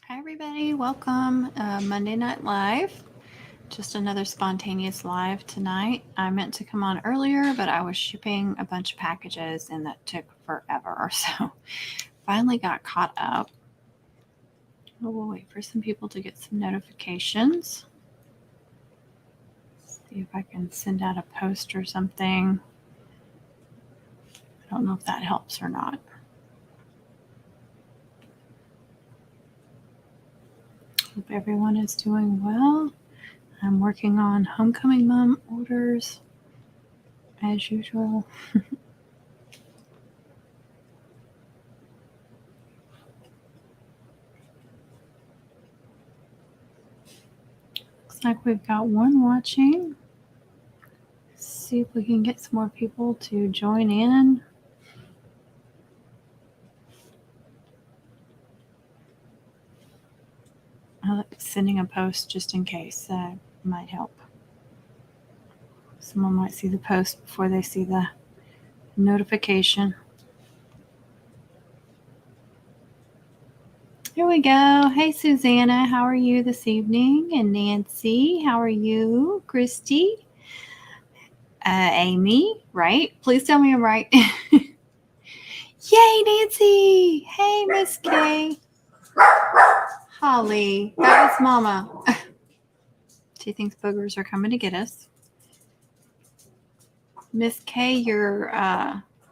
Hi, everybody. Welcome. Monday Night Live. Just another spontaneous live tonight. I meant to come on earlier, but I was shipping a bunch of packages and that took forever. So finally got caught up. We'll wait for some people to get some notifications. See if I can send out a post or something. I don't know if that helps or not. Hope everyone is doing well. I'm working on homecoming mom orders as usual. Looks like we've got one watching. See if we can get some more people to join in. Sending a post just in case might help. Someone might see the post before they see the notification. Here we go. Hey, Susanna, how are you this evening? And Nancy, how are you? Christy, Amy, right? Please tell me I'm right. Yay, Nancy. Hey, Miss Kay. Holly, that was Mama. She thinks boogers are coming to get us. Miss Kay, your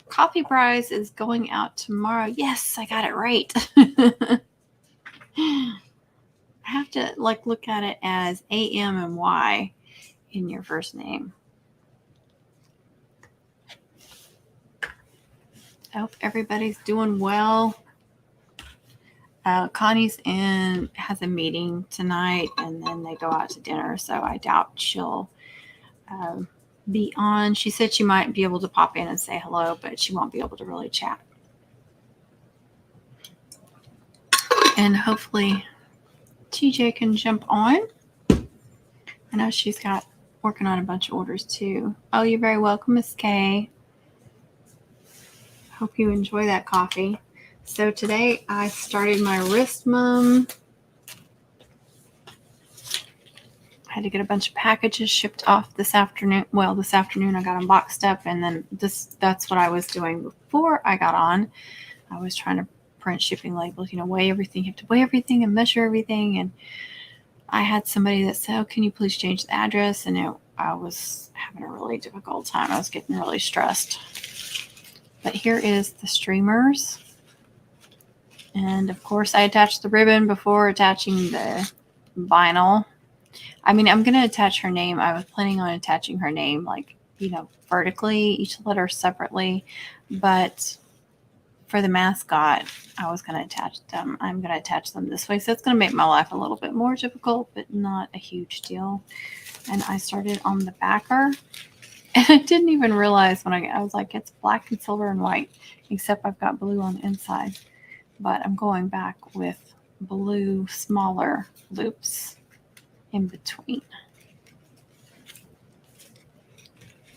coffee prize is going out tomorrow. Yes, I got it right. I have to look at it as A-M and Y in your first name. I hope everybody's doing well. Connie's has a meeting tonight, and then they go out to dinner, so I doubt she'll be on. She said she might be able to pop in and say hello, but she won't be able to really chat. And hopefully TJ can jump on. I know she's got working on a bunch of orders too. Oh, you're very welcome, Miss Kay. Hope you enjoy that coffee. So today I started my wrist mum. I had to get a bunch of packages shipped off this afternoon. Well, this afternoon I got them boxed up, and then that's what I was doing before I got on. I was trying to print shipping labels, weigh everything. You have to weigh everything and measure everything. And I had somebody that said, "Oh, can you please change the address?" And I was having a really difficult time. I was getting really stressed. But here is the streamers. And of course I attached the ribbon before attaching the vinyl. I mean, I'm going to attach her name. I was planning on attaching her name, vertically, each letter separately. But for the mascot, I was going to attach them. I'm going to attach them this way. So it's going to make my life a little bit more difficult, but not a huge deal. And I started on the backer. And I didn't even realize when I was like, it's black and silver and white, except I've got blue on the inside. But I'm going back with blue, smaller loops in between.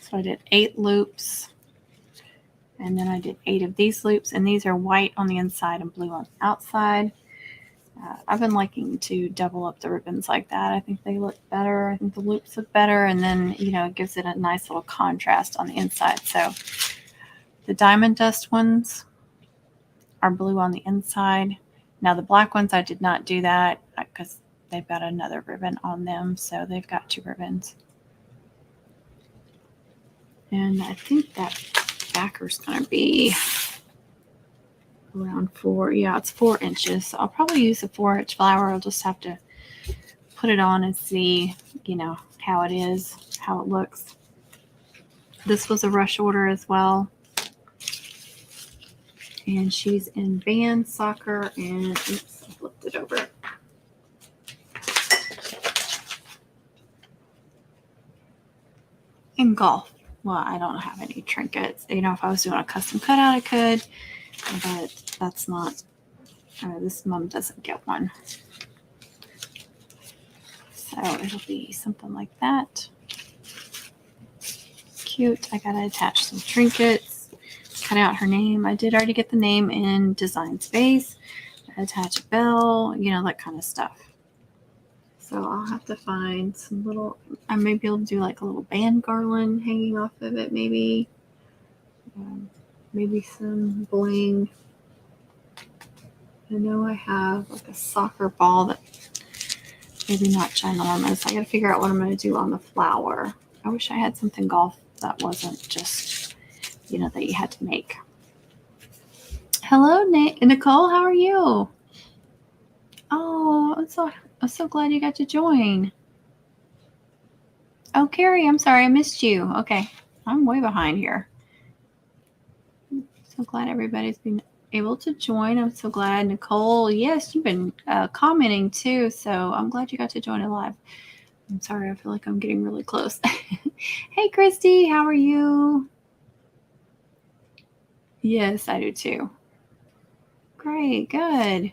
So I did 8 loops, and then I did 8 of these loops, and these are white on the inside and blue on the outside. I've been liking to double up the ribbons like that. I think they look better. I think the loops look better, and then, it gives it a nice little contrast on the inside. So the diamond dust ones are blue on the inside. Now the black ones, I did not do that because they've got another ribbon on them. So they've got 2 ribbons. And I think that backer's going to be around 4. Yeah, it's 4 inches. So I'll probably use a 4-inch flower. I'll just have to put it on and see, how it is, how it looks. This was a rush order as well. And she's in band, soccer, and oops, I flipped it over. In golf. Well, I don't have any trinkets. If I was doing a custom cutout, I could, but that's not, this mom doesn't get one. So it'll be something like that. Cute. I gotta attach some trinkets, cut out her name. I did already get the name in Design Space. attach a bell, that kind of stuff. So I'll have to find some little, I may be able to do like a little band garland hanging off of it, maybe. Maybe some bling. I know I have like a soccer ball that maybe not ginormous. I got to figure out what I'm going to do on the flower. I wish I had something golf that wasn't just, that you had to make. Hello, Nicole. How are you? Oh, I'm so glad you got to join. Oh, Carrie, I'm sorry. I missed you. Okay. I'm way behind here. So glad everybody's been able to join. I'm so glad. Nicole, yes, you've been commenting too. So I'm glad you got to join it live. I'm sorry. I feel like I'm getting really close. Hey, Christy, how are you? Yes, I do too. Great. Good.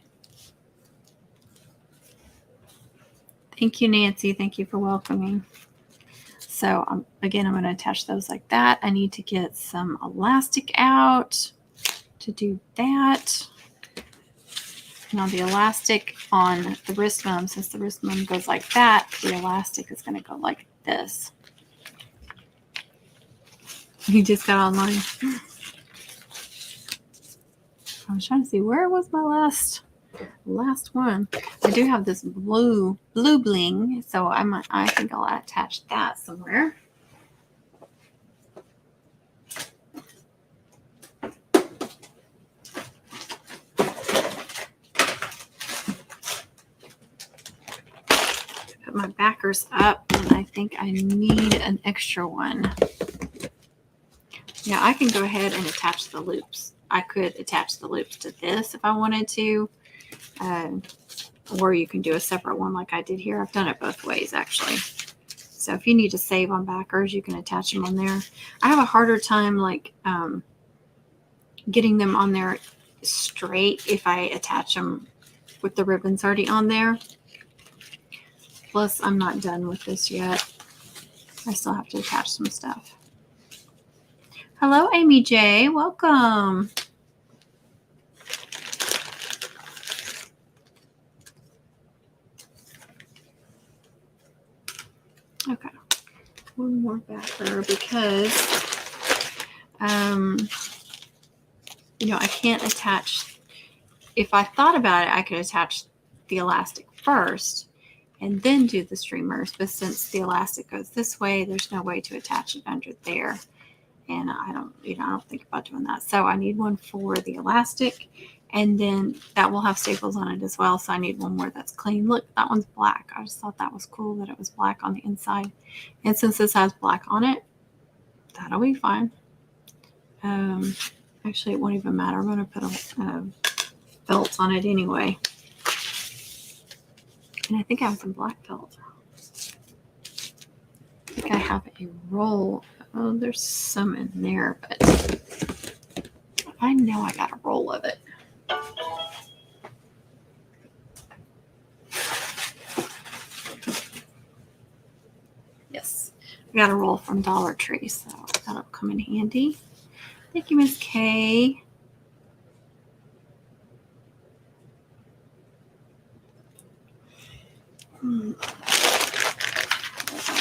Thank you, Nancy. Thank you for welcoming. So again, I'm going to attach those like that. I need to get some elastic out to do that. Now the elastic on the wrist mum, since the wrist mum goes like that, the elastic is going to go like this. You just got online. I was trying to see where was my last one. I do have this blue bling, so I think I'll attach that somewhere. Put my backers up, and I think I need an extra one. Yeah, I can go ahead and attach the loops. I could attach the loops to this if I wanted to. Or you can do a separate one like I did here. I've done it both ways, actually. So if you need to save on backers, you can attach them on there. I have a harder time getting them on there straight if I attach them with the ribbons already on there. Plus, I'm not done with this yet. I still have to attach some stuff. Hello, Amy J. Welcome. Okay. One more backer because, I can't attach. If I thought about it, I could attach the elastic first and then do the streamers. But since the elastic goes this way, there's no way to attach it under there. And I don't think about doing that. So I need one for the elastic, and then that will have staples on it as well. So I need one more that's clean. Look, that one's black. I just thought that was cool that it was black on the inside. And since this has black on it, that'll be fine. Actually, it won't even matter. I'm going to put a felt on it anyway. And I think I have some black felt. I think I have a roll. Oh, there's some in there, but I know I got a roll of it. Yes, I got a roll from Dollar Tree, so that'll come in handy. Thank you, Miss Kay.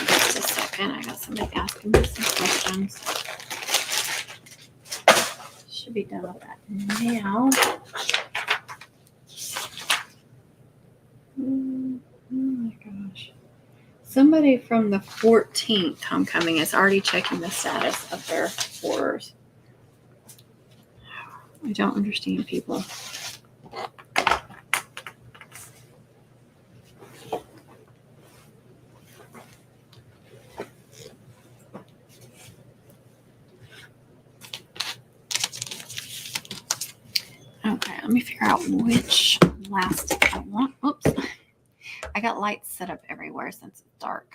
Just a second. I got somebody asking me some questions. Should be done with that now. Oh my gosh. Somebody from the 14th homecoming is already checking the status of their orders. I don't understand people. Okay, let me figure out which elastic I want. Oops. I got lights set up everywhere since it's dark.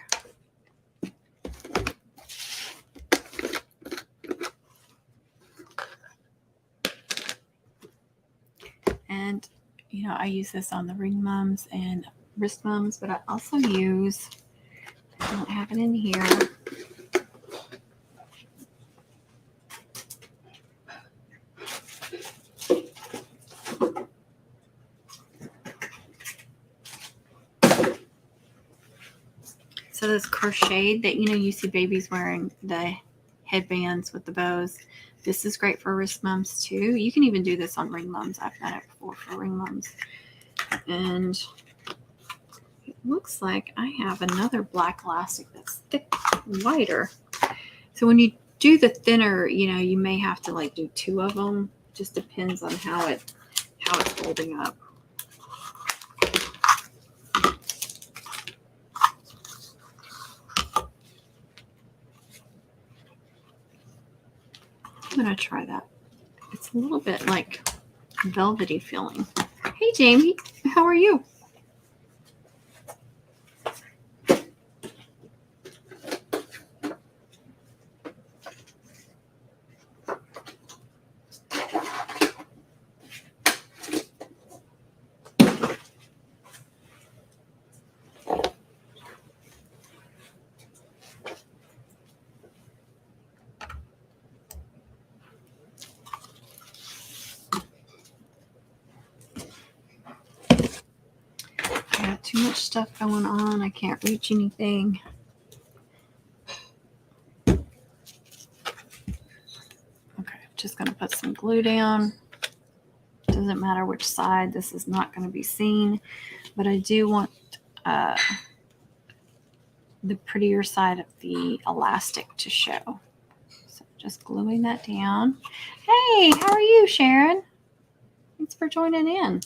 And, I use this on the ring mums and wrist mums, but I also use, I don't have it in here. So this crocheted that, you see babies wearing the headbands with the bows. This is great for wrist mums too. You can even do this on ring mums. I've done it before for ring mums. And it looks like I have another black elastic that's thick, wider. So when you do the thinner, you may have to like do 2 of them. Just depends on how it's holding up. I'm gonna try that. It's a little bit like velvety feeling. Hey Jamie, how are you? I got too much stuff going on. I can't reach anything. Okay, just gonna put some glue down. Doesn't matter which side. This is not going to be seen, but I do want the prettier side of the elastic to show. So just gluing that down. Hey, how are you, Sharon? Thanks for joining in.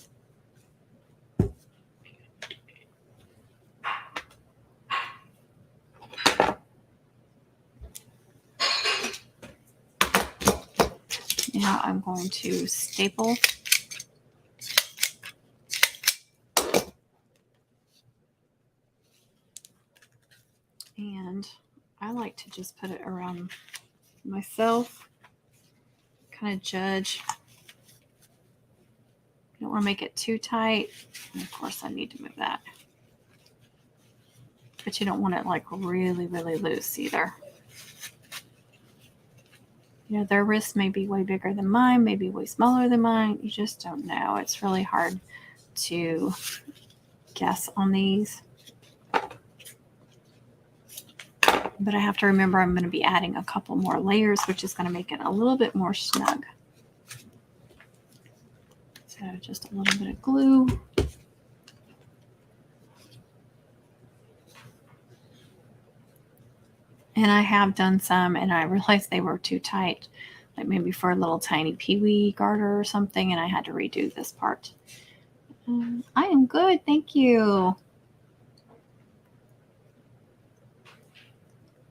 Now I'm going to staple. And I like to just put it around myself, kind of judge. You don't want to make it too tight. And of course I need to move that. But you don't want it like really, really loose either. Their wrists may be way bigger than mine, maybe way smaller than mine. You just don't know. It's really hard to guess on these. But I have to remember I'm going to be adding a couple more layers, which is going to make it a little bit more snug. So just a little bit of glue. And I have done some, and I realized they were too tight, like maybe for a little tiny peewee garter or something, and I had to redo this part. I am good, thank you.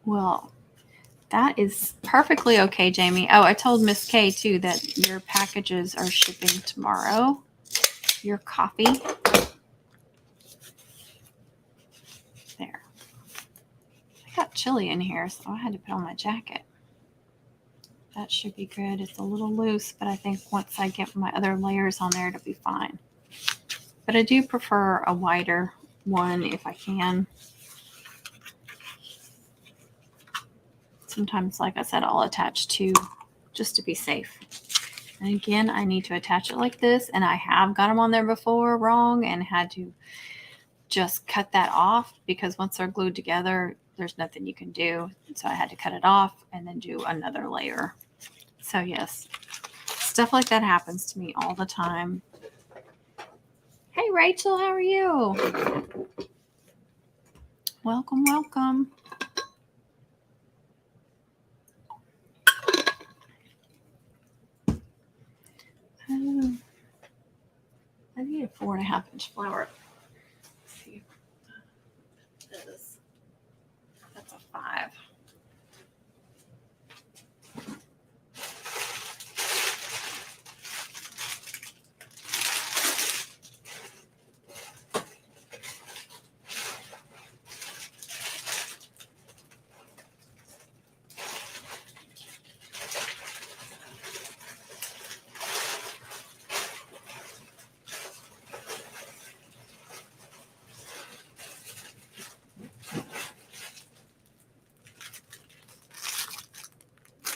Well, that is perfectly okay, Jamie. Oh, I told Miss K too that your packages are shipping tomorrow. Your coffee. There. I got chilly in here, so I had to put on my jacket. That should be good. It's a little loose, but I think once I get my other layers on there, it'll be fine. But I do prefer a wider one if I can. Sometimes, like I said, I'll attach 2 just to be safe. And again, I need to attach it like this, and I have got them on there before wrong and had to just cut that off because once they're glued together, there's nothing you can do. So I had to cut it off and then do another layer. So yes, stuff like that happens to me all the time. Hey, Rachel, how are you? Welcome, welcome. I need a 4.5-inch flower. Let's see. That's a 5.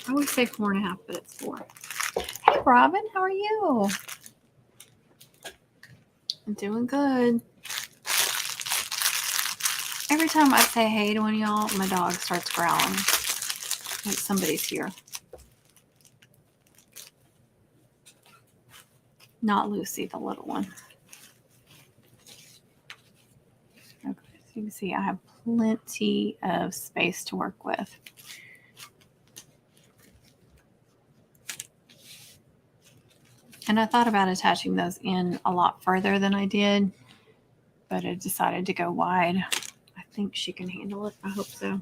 I always say 4.5, but it's 4. Hey, Robin, how are you? I'm doing good. Every time I say hey to one of y'all, my dog starts growling. Like somebody's here. Not Lucy, the little one. Okay, so you can see I have plenty of space to work with. And I thought about attaching those in a lot further than I did, but I decided to go wide. I think she can handle it. I hope so.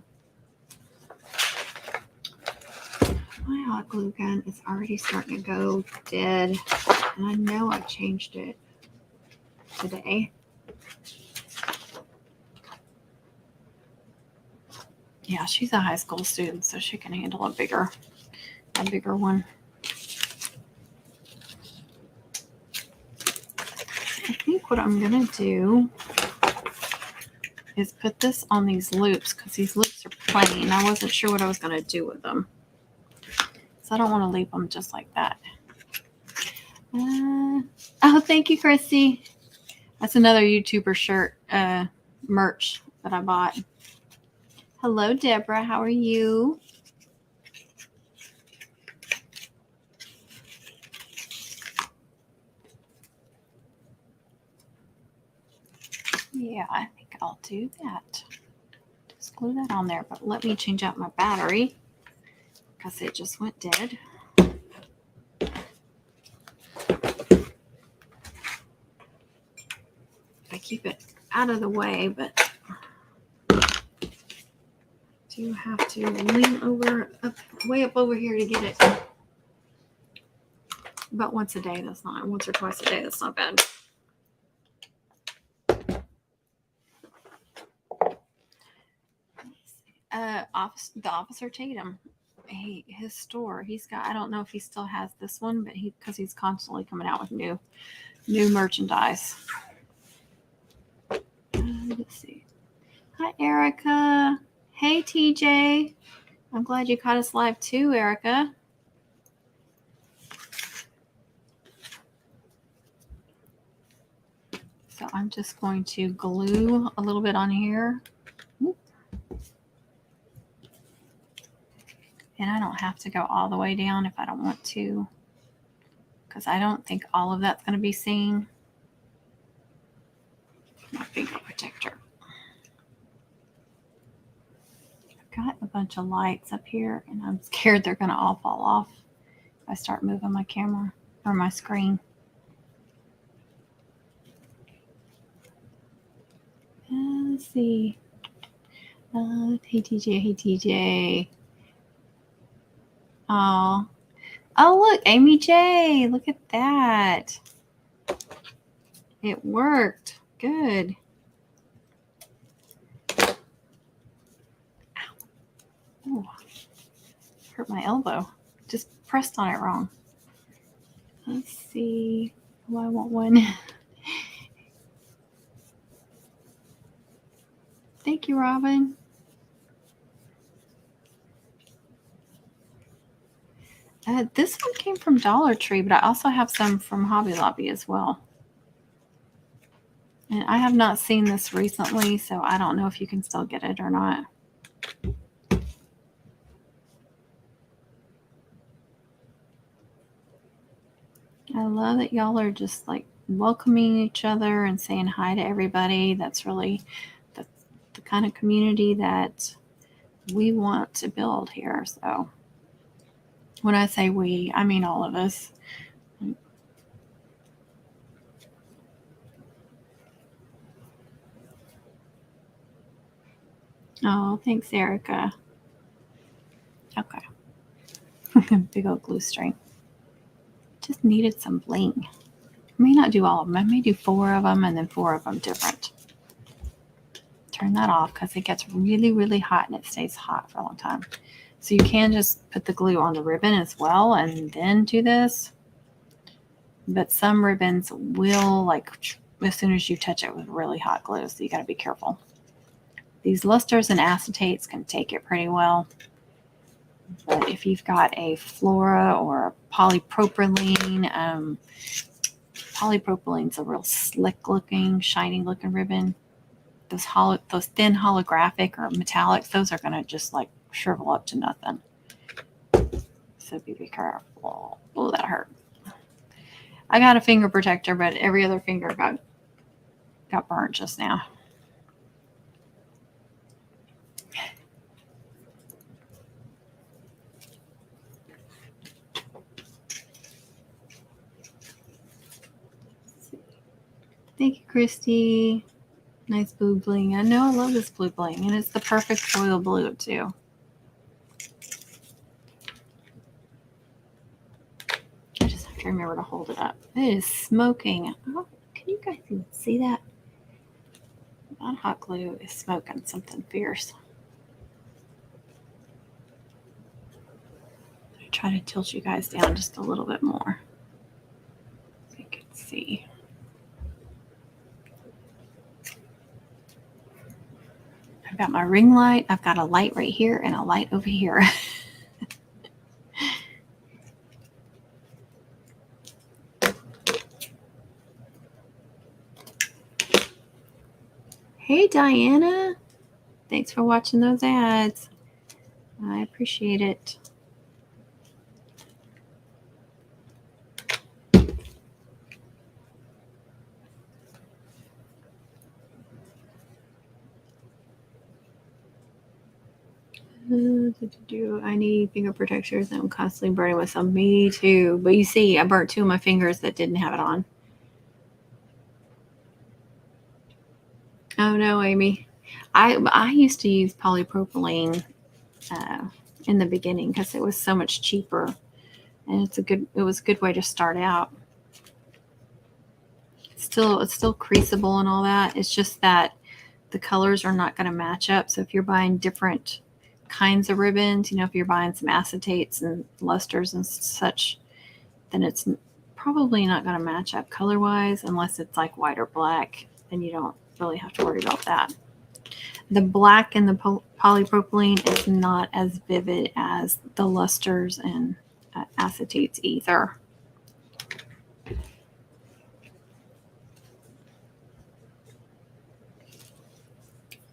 My hot glue gun is already starting to go dead, and I know I changed it today. Yeah, she's a high school student, so she can handle a bigger one. I think what I'm gonna do is put this on these loops because these loops are plain. I wasn't sure what I was gonna do with them, so I don't want to leave them just like that. Oh, thank you, Christy. That's another YouTuber shirt merch that I bought. Hello, Deborah. How are you? Yeah, I think I'll do that. Just glue that on there, but let me change out my battery because it just went dead. I keep it out of the way, but do have to lean way up over here to get it. About once a day, that's not, once or twice a day, that's not bad. The Officer Tatum, his store, he's got, I don't know if he still has this one, but because he's constantly coming out with new merchandise. Let's see. Hi, Erica. Hey, TJ. I'm glad you caught us live too, Erica. So I'm just going to glue a little bit on here. And I don't have to go all the way down if I don't want to, because I don't think all of that's going to be seen. My finger protector. I've got a bunch of lights up here, and I'm scared they're going to all fall off if I start moving my camera or my screen. Let's see. Hey, TJ. Hey, TJ. Oh, look, Amy J. Look at that. It worked. Good. Oh, hurt my elbow. Just pressed on it wrong. Let's see. Oh, I want one. Thank you, Robin. This one came from Dollar Tree, but I also have some from Hobby Lobby as well. And I have not seen this recently, so I don't know if you can still get it or not. I love that y'all are just like welcoming each other and saying hi to everybody. That's really the kind of community that we want to build here. So when I say we, I mean all of us. Oh, thanks, Erica. Okay. Big old glue string. Just needed some bling. I may not do all of them. I may do 4 of them and then 4 of them different. Turn that off because it gets really, really hot and it stays hot for a long time. So you can just put the glue on the ribbon as well and then do this. But some ribbons will, like, as soon as you touch it with really hot glue, so you got to be careful. These lusters and acetates can take it pretty well. But if you've got a Flora or a polypropylene, polypropylene's a real slick looking, shiny looking ribbon. those thin holographic or metallics, those are going to just like shrivel up to nothing. So be careful. Oh, that hurt. I got a finger protector, but every other finger got burnt just now. Thank you, Christy. Nice blue bling. I know I love this blue bling, and it's the perfect royal blue too. I just have to remember to hold it up. It is smoking. Oh, can you guys even see that? That hot glue is smoking something fierce. I try to tilt you guys down just a little bit more so you can see. I've got my ring light. I've got a light right here and a light over here. Hey, Diana. Thanks for watching those ads. I appreciate it. I need finger protectors. I'm constantly burning myself. Me too. But you see, I burnt 2 of my fingers that didn't have it on. Oh no, Amy. I used to use polypropylene in the beginning because it was so much cheaper, and it was a good way to start out. It's still creaseable and all that. It's just that the colors are not going to match up. So if you're buying different kinds of ribbons, if you're buying some acetates and lusters and such, then it's probably not going to match up color wise unless it's like white or black. Then you don't really have to worry about that. The black in the polypropylene is not as vivid as the lusters and acetates either.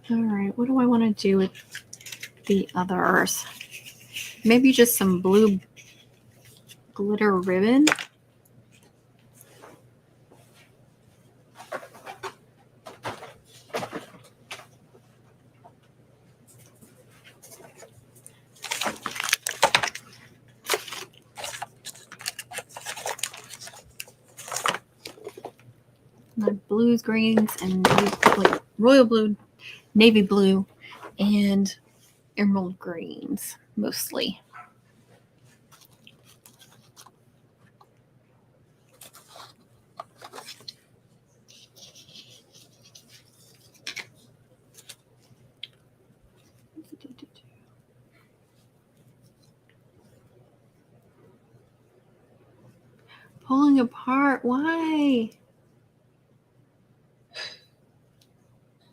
All right, what do I want to do with the others? Maybe just some blue glitter ribbon. My blues, greens, and like royal blue, navy blue, and emerald greens mostly. Pulling apart, why?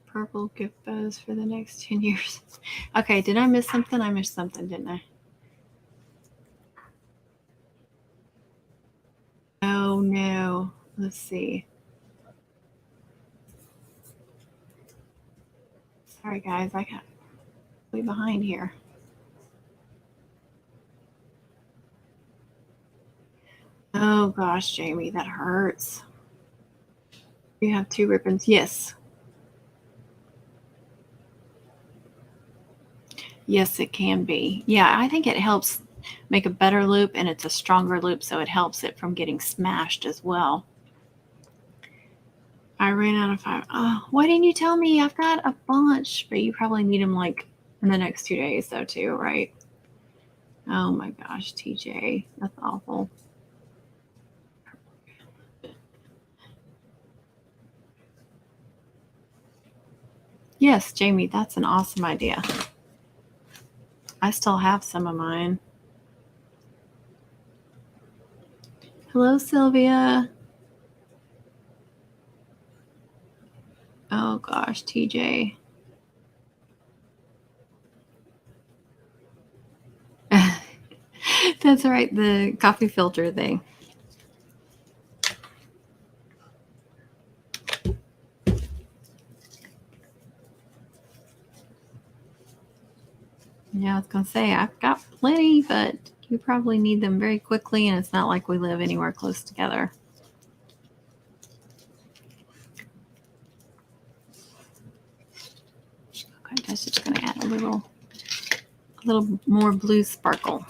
Purple gift bows for the next 10 years. Okay, did I miss something? I missed something, didn't I? Oh no. Let's see. Sorry guys, I got way behind here. Oh gosh, Jamie, that hurts. You have 2 ribbons. Yes. Yes, it can be. Yeah, I think it helps make a better loop, and it's a stronger loop, so it helps it from getting smashed as well. I ran out of 5. Oh, why didn't you tell me? I've got a bunch, but you probably need them like in the next 2 days though too, right? Oh my gosh, TJ, that's awful. Yes, Jamie, that's an awesome idea. I still have some of mine. Hello, Sylvia. Oh gosh, TJ. That's right, the coffee filter thing. Yeah, I was going to say, I've got plenty, but you probably need them very quickly, and it's not like we live anywhere close together. Okay, that's just going to add a little more blue sparkle.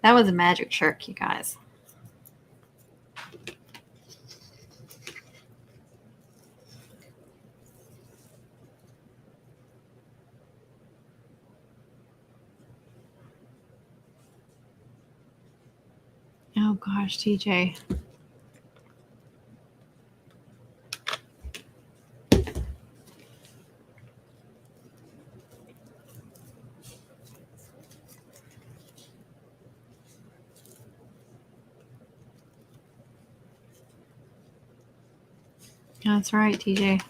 That was a magic trick, you guys. Oh gosh, TJ. That's right, TJ.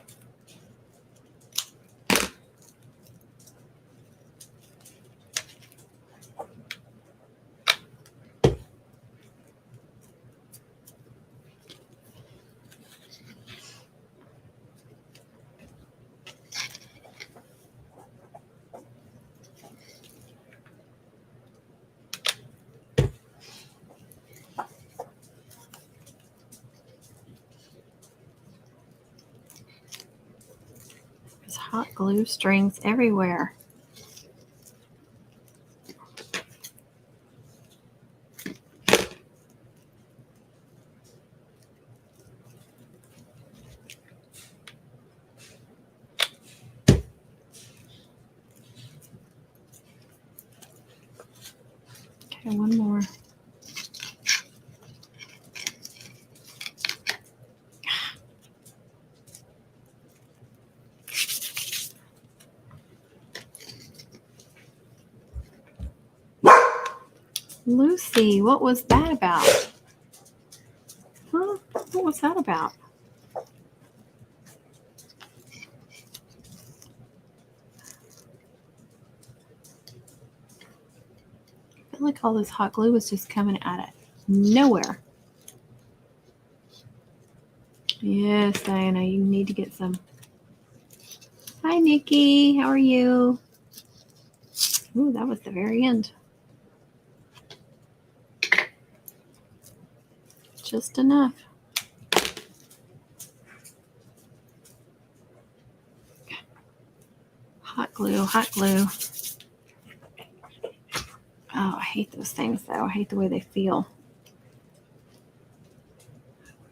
There's hot glue strings everywhere. Okay, one more. Lucy, what was that about? Huh? What was that about? I feel like all this hot glue was just coming out of nowhere. Yes, Diana, you need to get some. Hi, Nikki. How are you? Ooh, that was the very end. Just enough. Hot glue, hot glue. Oh, I hate those things, though. I hate the way they feel.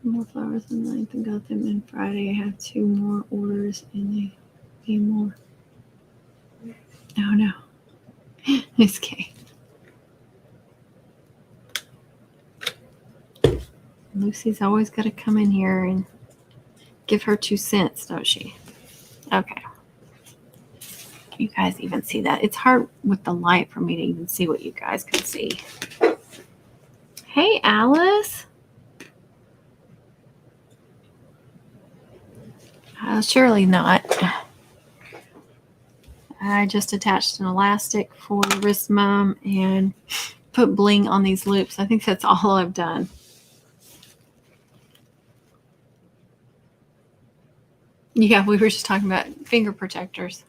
More flowers on the 9th and got them in Friday. I have 2 more orders and they came more. Oh, no. It's okay. Lucy's always got to come in here and give her 2 cents, don't she? Okay. Can you guys even see that? It's hard with the light for me to even see what you guys can see. Hey, Alice. Surely not. I just attached an elastic for the wrist mum and put bling on these loops. I think that's all I've done. Yeah, we were just talking about finger protectors.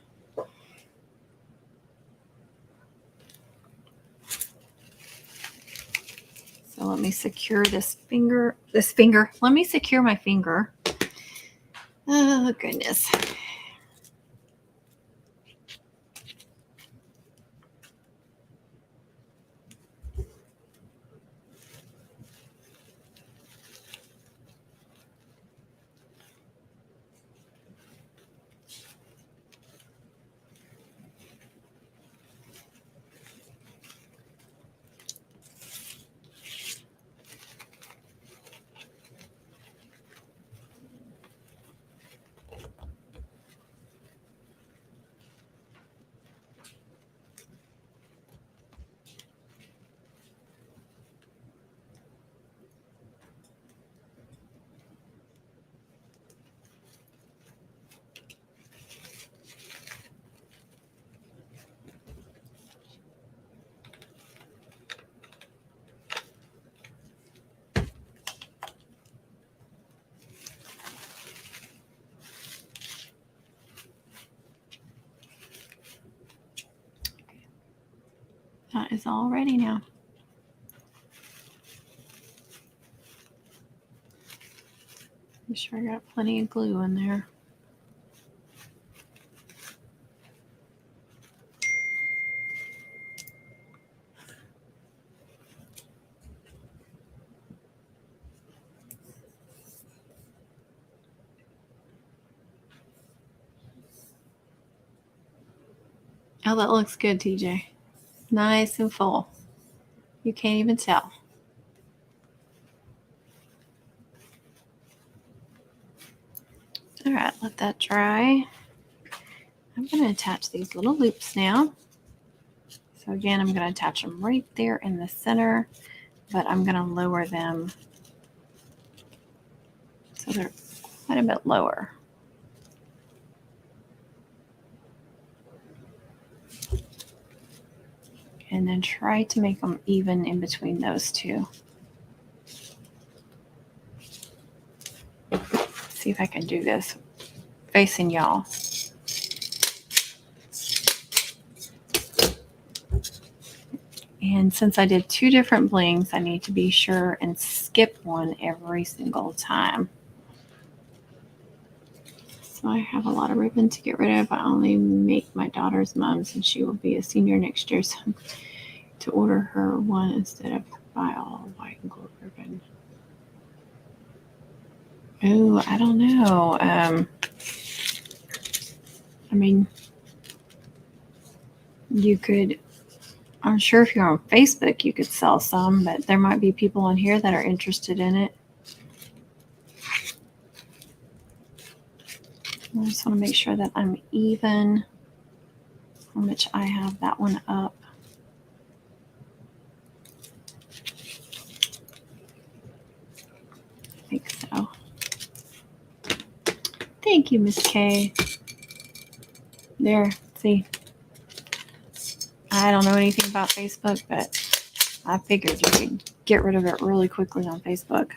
So let me secure this finger. Let me secure my finger. Oh, goodness. That is all ready now. I'm sure I got plenty of glue in there. Oh, that looks good, TJ. Nice and full. You can't even tell. All right, let that dry. I'm going to attach these little loops now. So again, I'm going to attach them right there in the center, but I'm going to lower them so they're quite a bit lower. And then try to make them even in between those two. See if I can do this facing y'all. And since I did 2 different blings, I need to be sure and skip one every single time. So I have a lot of ribbon to get rid of. I only make my daughter's mom, since she will be a senior next year, so to order her one instead of buy all white and gold ribbon. Oh, I don't know. I mean, you could, I'm sure if you're on Facebook, you could sell some, but there might be people on here that are interested in it. I just want to make sure that I'm even how much I have that one up. I think so. Thank you, Miss K. There, see. I don't know anything about Facebook, but I figured you could get rid of it really quickly on Facebook.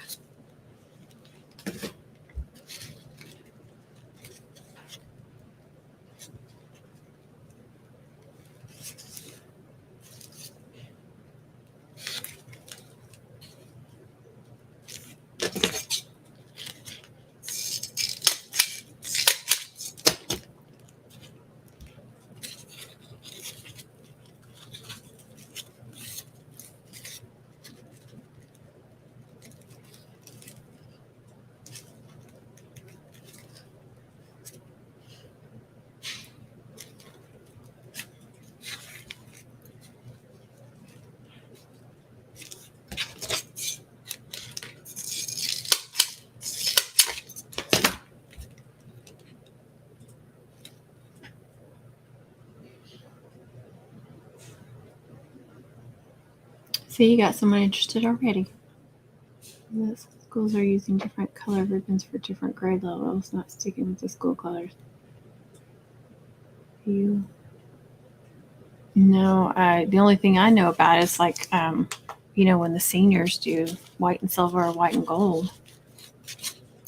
See, you got someone interested already. The schools are using different color ribbons for different grade levels, not sticking with the school colors. You know, the only thing I know about is like, you know, when the seniors do white and silver or white and gold.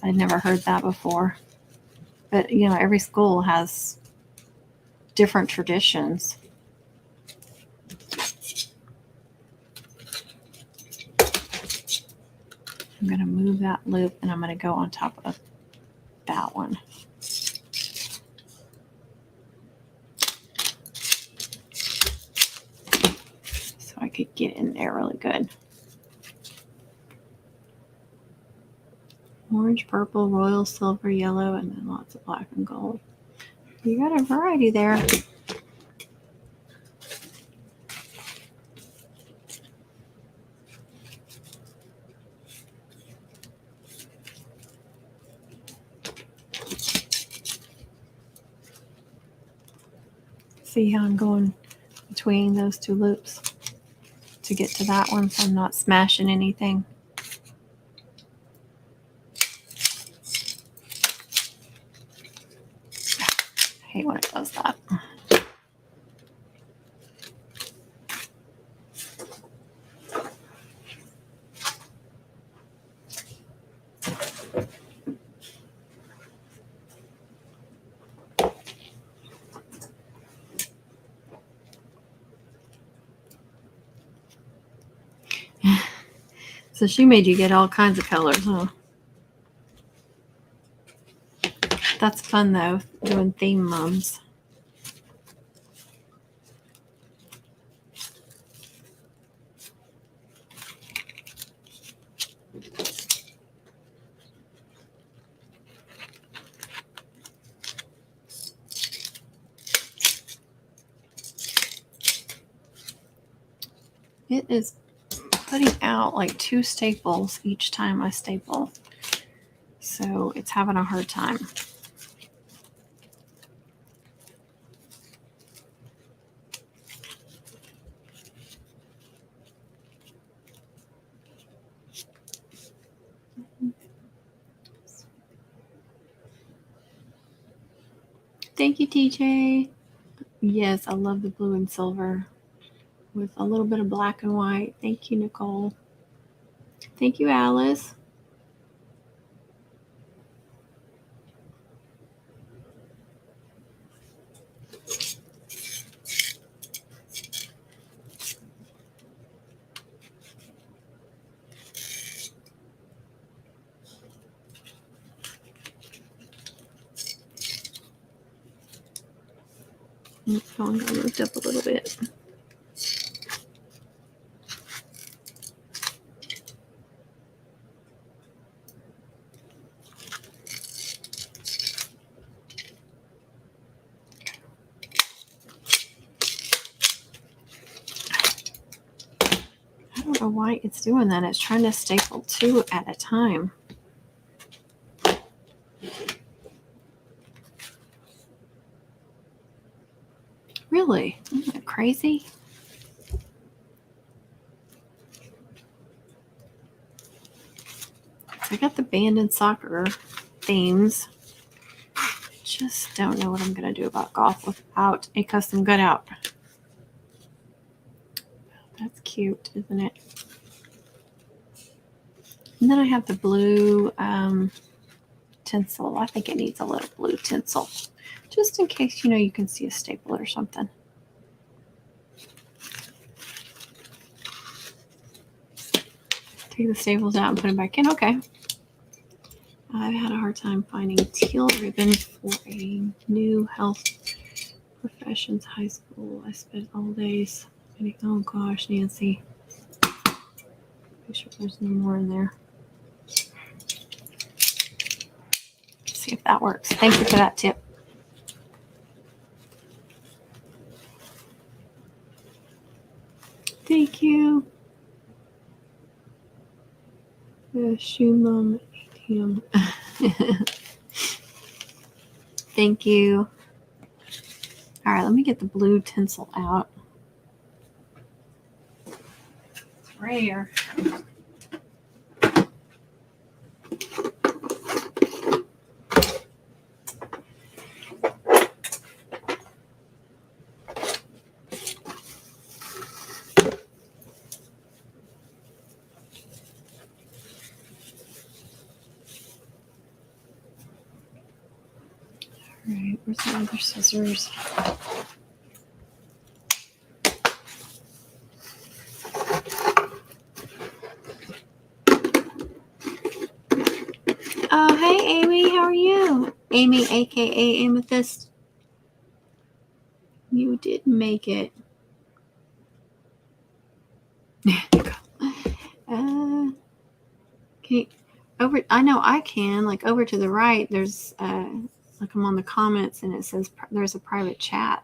I'd never heard that before. But, you know, every school has different traditions. I'm going to move that loop and I'm going to go on top of that one. So I could get in there really good. Orange, purple, royal, silver, yellow, and then lots of black and gold. You got a variety there. See how I'm going between those 2 loops to get to that one, so I'm not smashing anything. I hate when it does that. So she made you get all kinds of colors, huh? That's fun though, doing theme mums. It is putting out like 2 staples each time I staple. So it's having a hard time. Thank you, TJ. Yes, I love the blue and silver with a little bit of black and white. Thank you, Nicole. Thank you, Alice. Oh, I'm gonna lift up a little bit. I don't know why it's doing that. It's trying to staple 2 at a time. Really? Isn't that crazy? I got the band and soccer themes. Just don't know what I'm going to do about golf without a custom cutout. That's cute, isn't it? And then I have the blue tinsel. I think it needs a little blue tinsel. Just in case, you can see a staple or something. Take the staples out and put them back in. Okay. I've had a hard time finding teal ribbon for a new health professions high school. I spent all days. Oh gosh, Nancy. Make sure there's no more in there. Let's see if that works. Thank you for that tip. Thank you. The shoe mom ATM. Thank you. All right, let me get the blue tinsel out. It's rare. All right, where's the other scissors? Oh, hey, Amy, how are you? Amy, aka Amethyst. You did make it. Can you, I know I can. Like over to the right, there's like I'm on the comments and it says there's a private chat.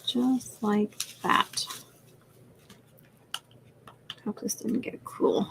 Just like that. Hope this didn't get cool.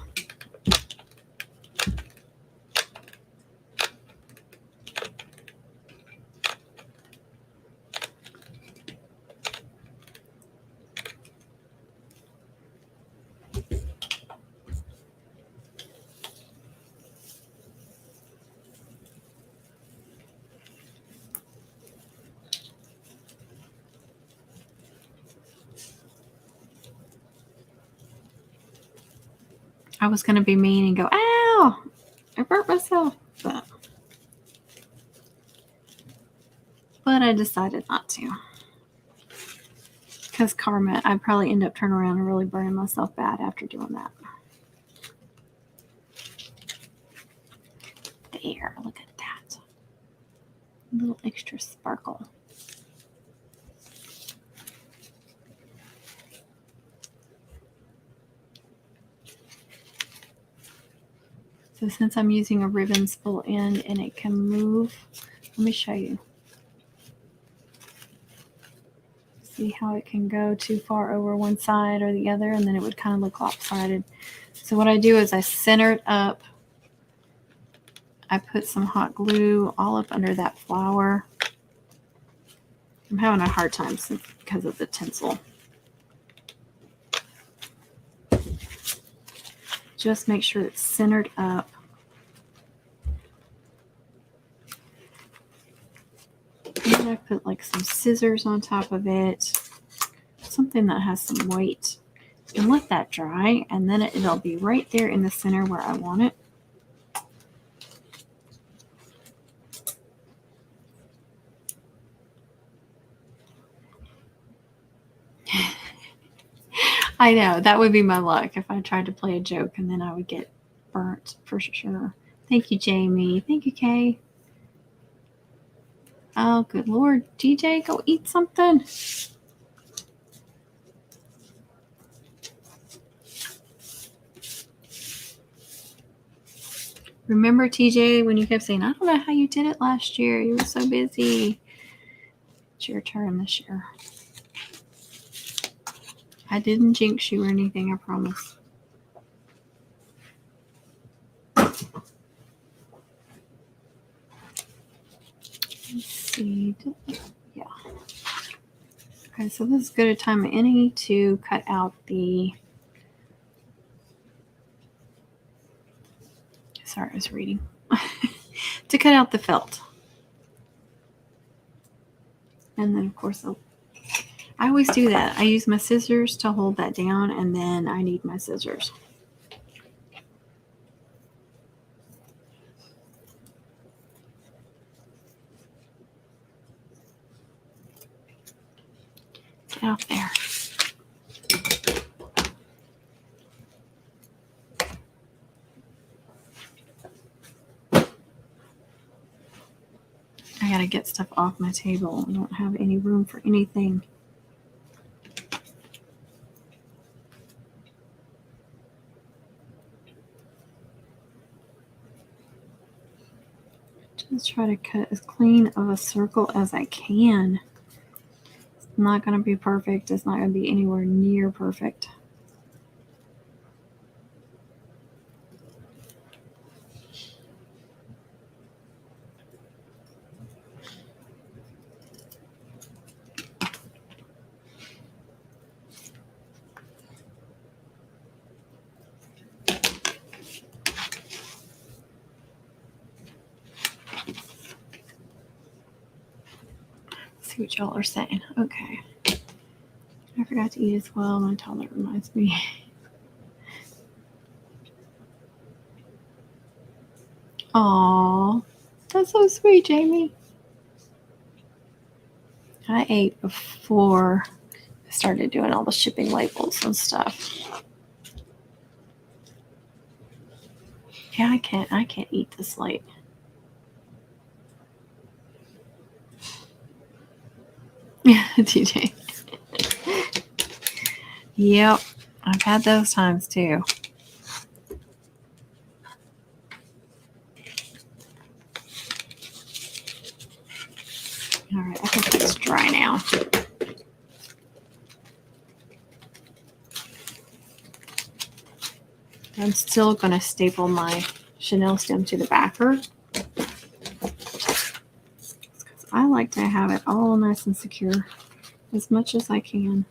I was going to be mean and go, ow, I burnt myself. But I decided not to. Because karma, I'd probably end up turning around and really burning myself bad after doing that. There, look at that. A little extra sparkle. So since I'm using a ribbon spool end and it can move, let me show you. See how it can go too far over one side or the other, and then it would kind of look lopsided. So what I do is I center it up. I put some hot glue all up under that flower. I'm having a hard time because of the tinsel. Just make sure it's centered up. And I put like some scissors on top of it, something that has some weight, and let that dry, and then it'll be right there in the center where I want it. I know, that would be my luck if I tried to play a joke and then I would get burnt for sure. Thank you, Jamie. Thank you, Kay. Oh, good Lord. DJ, go eat something. Remember, TJ, when you kept saying, I don't know how you did it last year. You were so busy. It's your turn this year. I didn't jinx you or anything, I promise. Let's see. Yeah. Okay, so this is good a time as any to cut out the... Sorry, I was reading. To cut out the felt. And then, of course, I always do that. I use my scissors to hold that down, and then I need my scissors. Get out there. I gotta get stuff off my table. I don't have any room for anything. Just try to cut as clean of a circle as I can. It's not going to be perfect. It's not going to be anywhere near perfect. See what y'all are saying. Okay. I forgot to eat as well. My toddler reminds me. Aw, that's so sweet, Jamie. I ate before I started doing all the shipping labels and stuff. Yeah, I can't eat this late. TJ. Yep, I've had those times too. All right, I think it's dry now. I'm still going to staple my chenille stem to the backer. I like to have it all nice and secure as much as I can.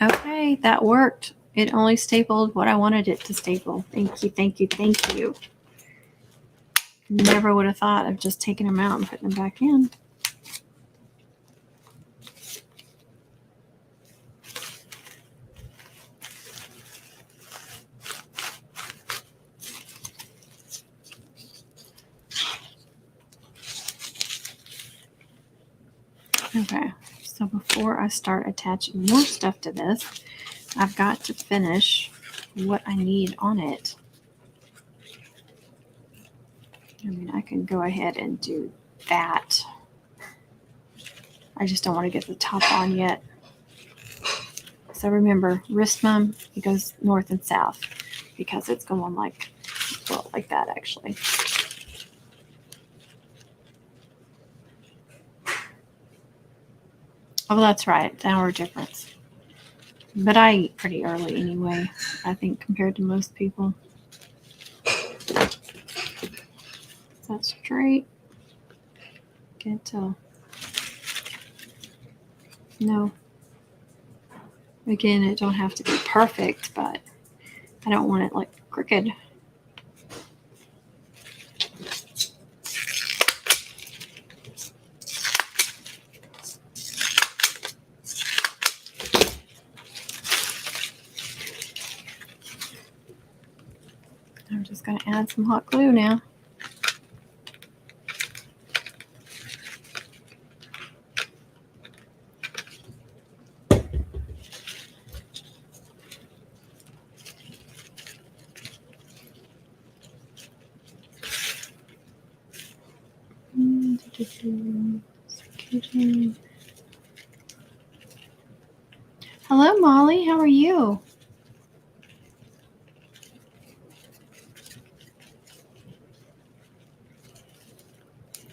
Okay, that worked. It only stapled what I wanted it to staple. Thank you, thank you, thank you. Never would have thought of just taking them out and putting them back in. Okay, so before I start attaching more stuff to this, I've got to finish what I need on it. I mean, I can go ahead and do that. I just don't want to get the top on yet. So remember, wrist mum, it goes north and south because it's going like that actually. Oh, that's right, it's an hour difference. But I eat pretty early anyway, I think, compared to most people. That's straight. Can't tell. No. Again, it don't have to be perfect, but I don't want it like crooked. I'm just going to add some hot glue now. Hello, Molly. How are you?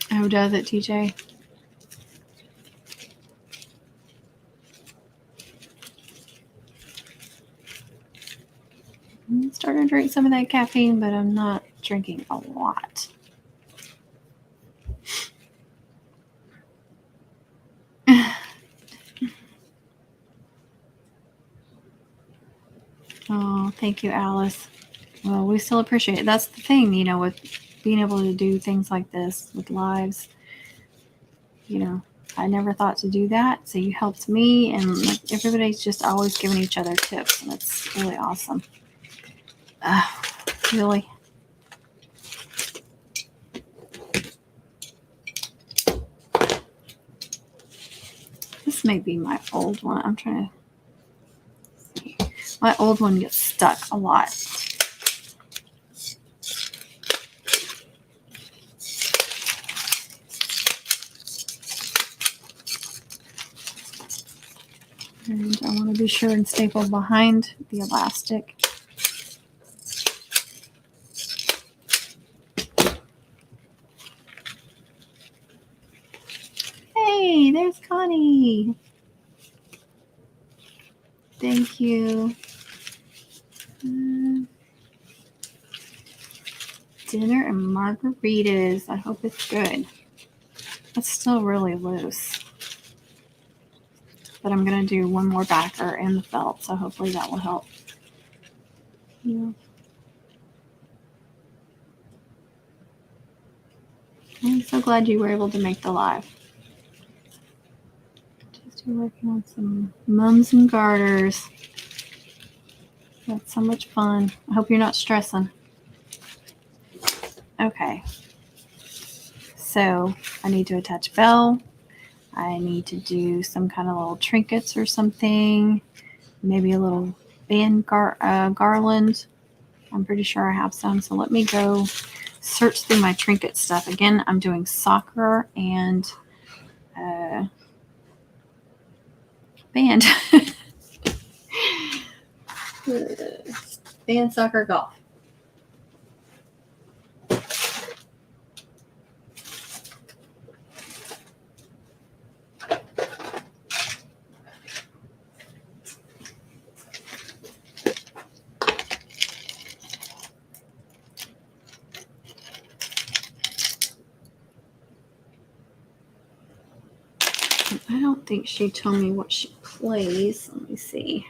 Who does it, TJ? I'm starting to drink some of that caffeine, but I'm not drinking a lot. Oh, thank you, Alice. Well, we still appreciate it. That's the thing, with being able to do things like this with lives. I never thought to do that. So you helped me, and everybody's just always giving each other tips, and it's really awesome. Really. This may be my old one. I'm trying to see. My old one gets stuck a lot. And I want to be sure and staple behind the elastic. Hey, there's Connie. Thank you. Dinner and margaritas. I hope it's good. It's still really loose. But I'm going to do one more backer and the felt, so hopefully that will help. Yeah. I'm so glad you were able to make the live. Just working on some mums and garters. That's so much fun. I hope you're not stressing. Okay. So I need to attach a bell. I need to do some kind of little trinkets or something. Maybe a little band garland. I'm pretty sure I have some. So let me go search through my trinket stuff. Again, I'm doing soccer and band. Band, soccer, golf. I don't think she told me what she plays. Let me see.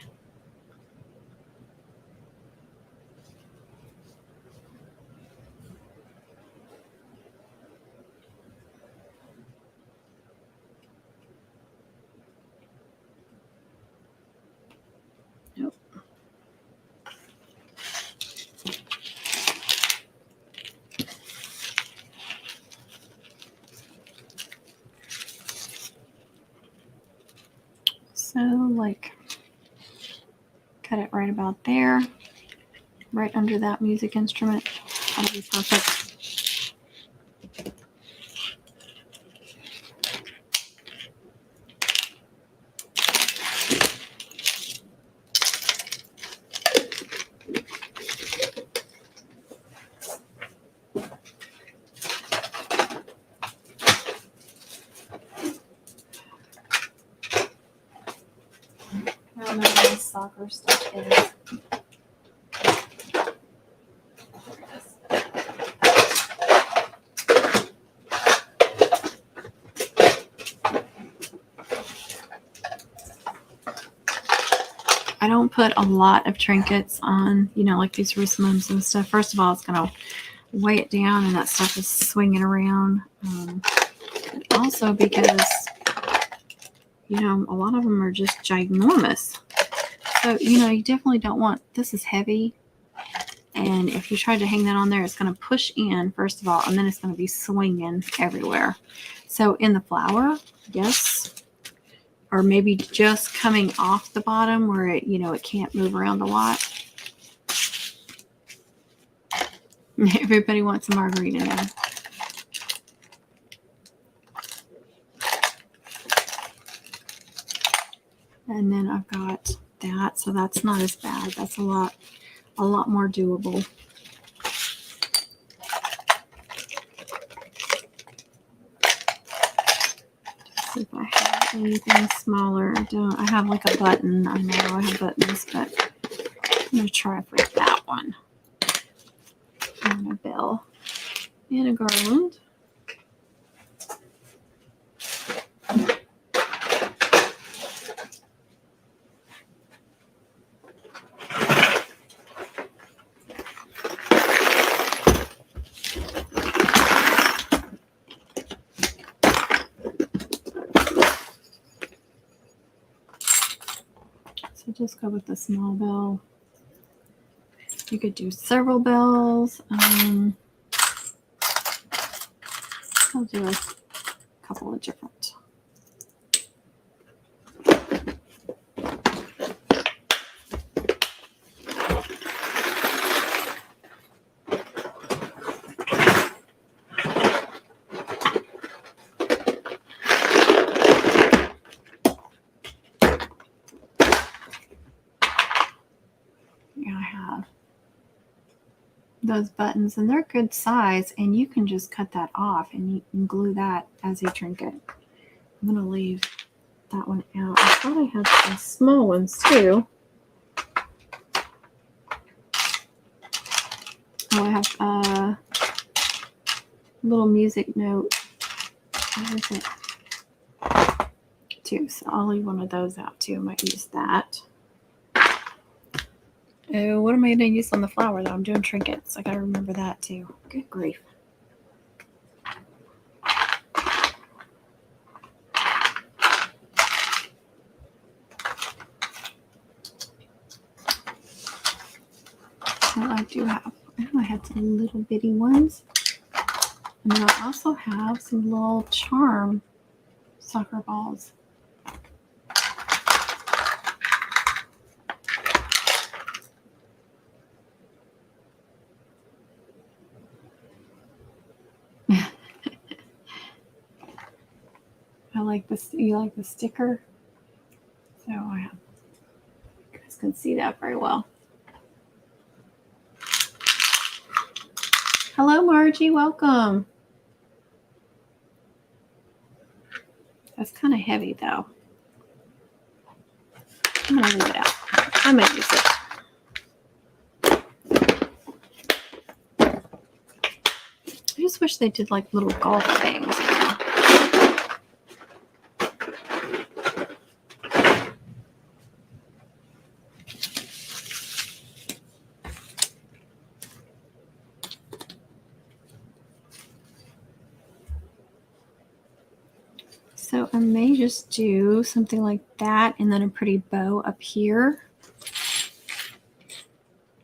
cut it right about there, right under that music instrument. That'll be perfect. I don't know where my soccer stuff is. I don't put a lot of trinkets on, like these wrist months and stuff. First of all, it's going to weigh it down and that stuff is swinging around. Also because, a lot of them are just ginormous. So, you definitely don't want, this is heavy. And if you try to hang that on there, it's going to push in, first of all, and then it's going to be swinging everywhere. So in the flower, yes. Or maybe just coming off the bottom where it, it can't move around a lot. Everybody wants a margarita now. And then I've got that, so that's not as bad. That's a lot more doable. See if I have anything smaller. I have like a button. I know I have buttons, but I'm going to try for that one. And a bell. And a garland. So just go with the small bell. You could do several bells. I'll do a couple of different. I have those buttons and they're good size, and you can just cut that off and you can glue that as a trinket. I'm going to leave that one out. I thought I had some small ones too. Oh, I have a little music note. What is it? Too. So I'll leave one of those out too. I might use that. Oh, what am I going to use on the flower though? I'm doing trinkets. I got to remember that too. Good grief. So I do have, I had some little bitty ones. And then I also have some little charm soccer balls. I like this. You like the sticker? So I have, you guys can see that very well. Hello, Margie. Welcome. That's kind of heavy, though. I'm going to leave it out. I might use it. I just wish they did like little golf things. So I may just do something like that and then a pretty bow up here.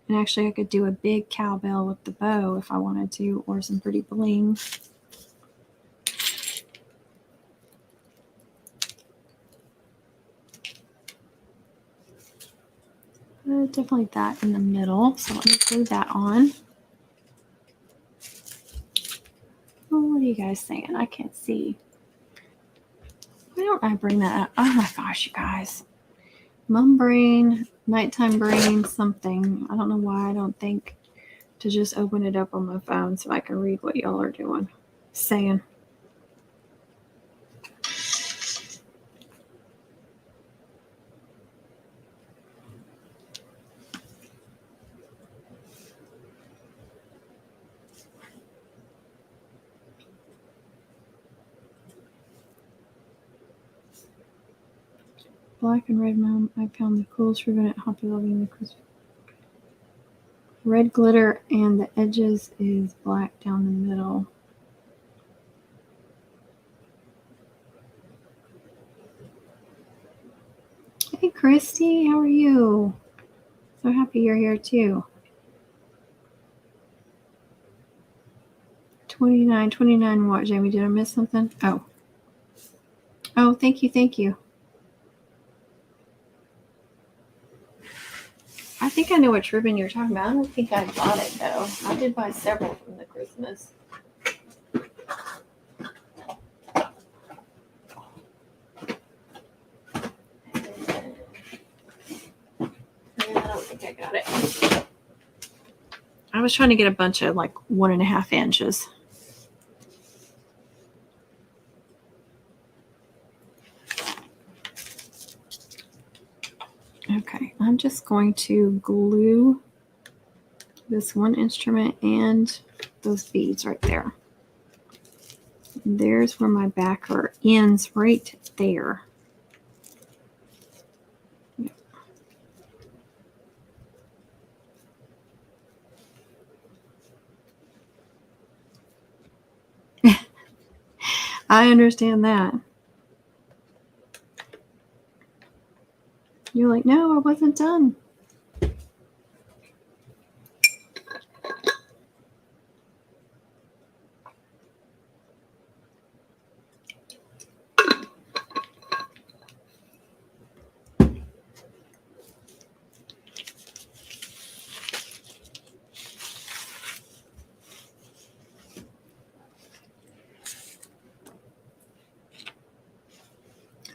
And actually I could do a big cowbell with the bow if I wanted to, or some pretty bling. Definitely that in the middle. So let me glue that on. Oh, what are you guys saying? I can't see. Why don't I bring that up? Oh my gosh, you guys. Mom brain, nighttime brain, something. I don't know why I don't think to just open it up on my phone so I can read what y'all are doing. Saying. Black and red mom, I found the coolest ribbon at Hoppy Loving the Christmas. Red glitter and the edges is black down the middle. Hey Christy, how are you? So happy you're here too. 29 what, Jamie? Did I miss something? Oh, thank you. I think I know which ribbon you're talking about. I don't think I bought it though. I did buy several from the Christmas. I don't think I got it. I was trying to get a bunch of like 1.5 inches. Okay, I'm just going to glue this one instrument and those beads right there. And there's where my backer ends right there. Yep. I understand that. You're like, no, I wasn't done.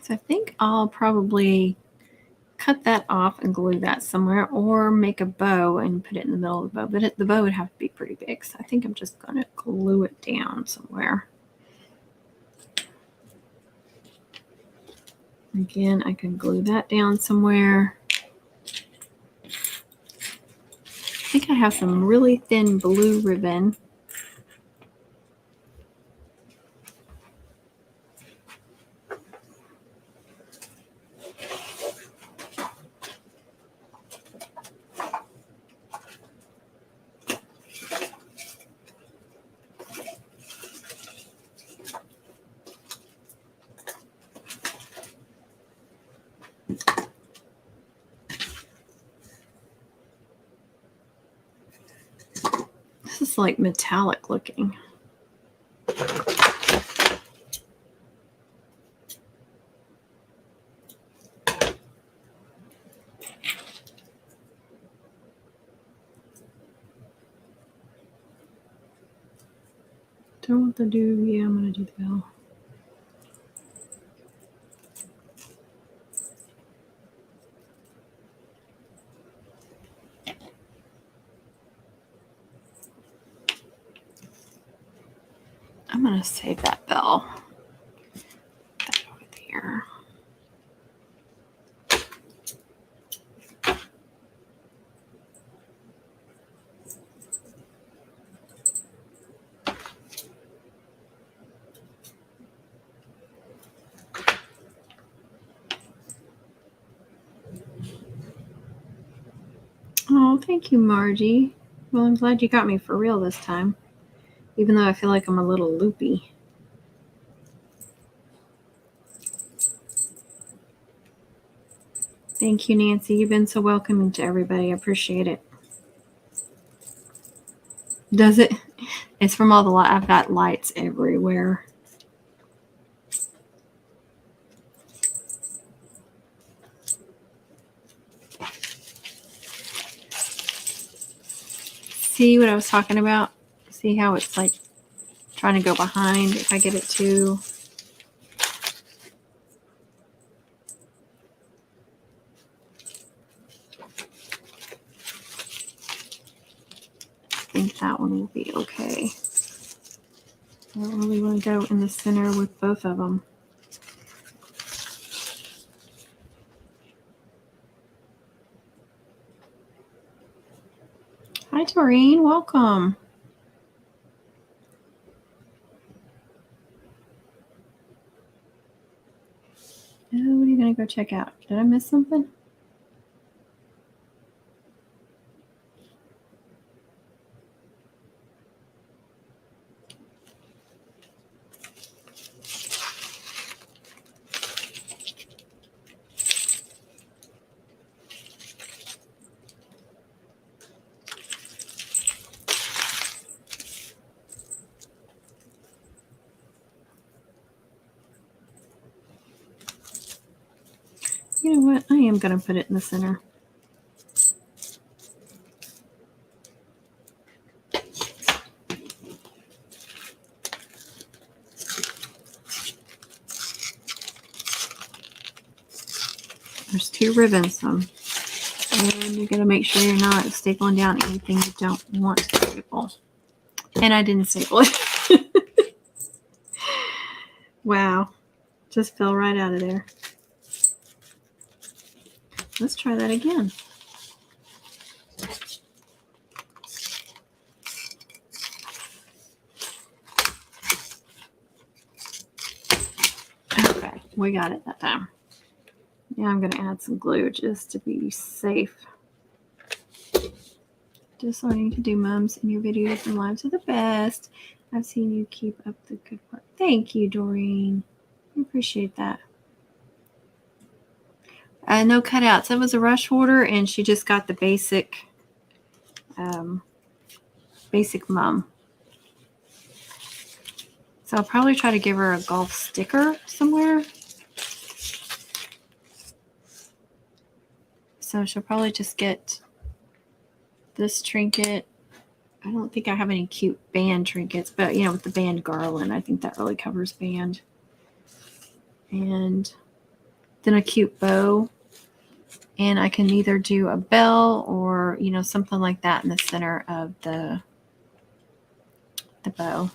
So I think I'll probably cut that off and glue that somewhere, or make a bow and put it in the middle of the bow. But the bow would have to be pretty big, so I think I'm just going to glue it down somewhere. Again, I can glue that down somewhere. I think I have some really thin blue ribbon. This is like metallic looking. Don't want to do, yeah, I'm going to do the bell. I'm going to save that bell. Put that over there. Oh, thank you, Margie. Well, I'm glad you got me for real this time, even though I feel like I'm a little loopy. Thank you, Nancy. You've been so welcoming to everybody. I appreciate it. Does it? It's from all the light. I've got lights everywhere. See what I was talking about? See how it's like trying to go behind if I get it too. I think that one will be okay. I don't really want to go in the center with both of them. Hi, Doreen. Welcome. Oh, what are you going to go check out? Did I miss something? You know what? I am going to put it in the center. There's 2 ribbons. And you're going to make sure you're not stapling down anything you don't want to staple. And I didn't staple it. Wow. Just fell right out of there. Let's try that again. Okay, we got it that time. Now I'm going to add some glue just to be safe. Just learning to do mums, and your videos and lives are the best. I've seen you keep up the good work. Thank you, Doreen. I appreciate that. No cutouts. That was a rush order, and she just got the basic mum. So I'll probably try to give her a golf sticker somewhere. So she'll probably just get this trinket. I don't think I have any cute band trinkets, but with the band garland, I think that really covers band. And then a cute bow. And I can either do a bell or, something like that in the center of the bow.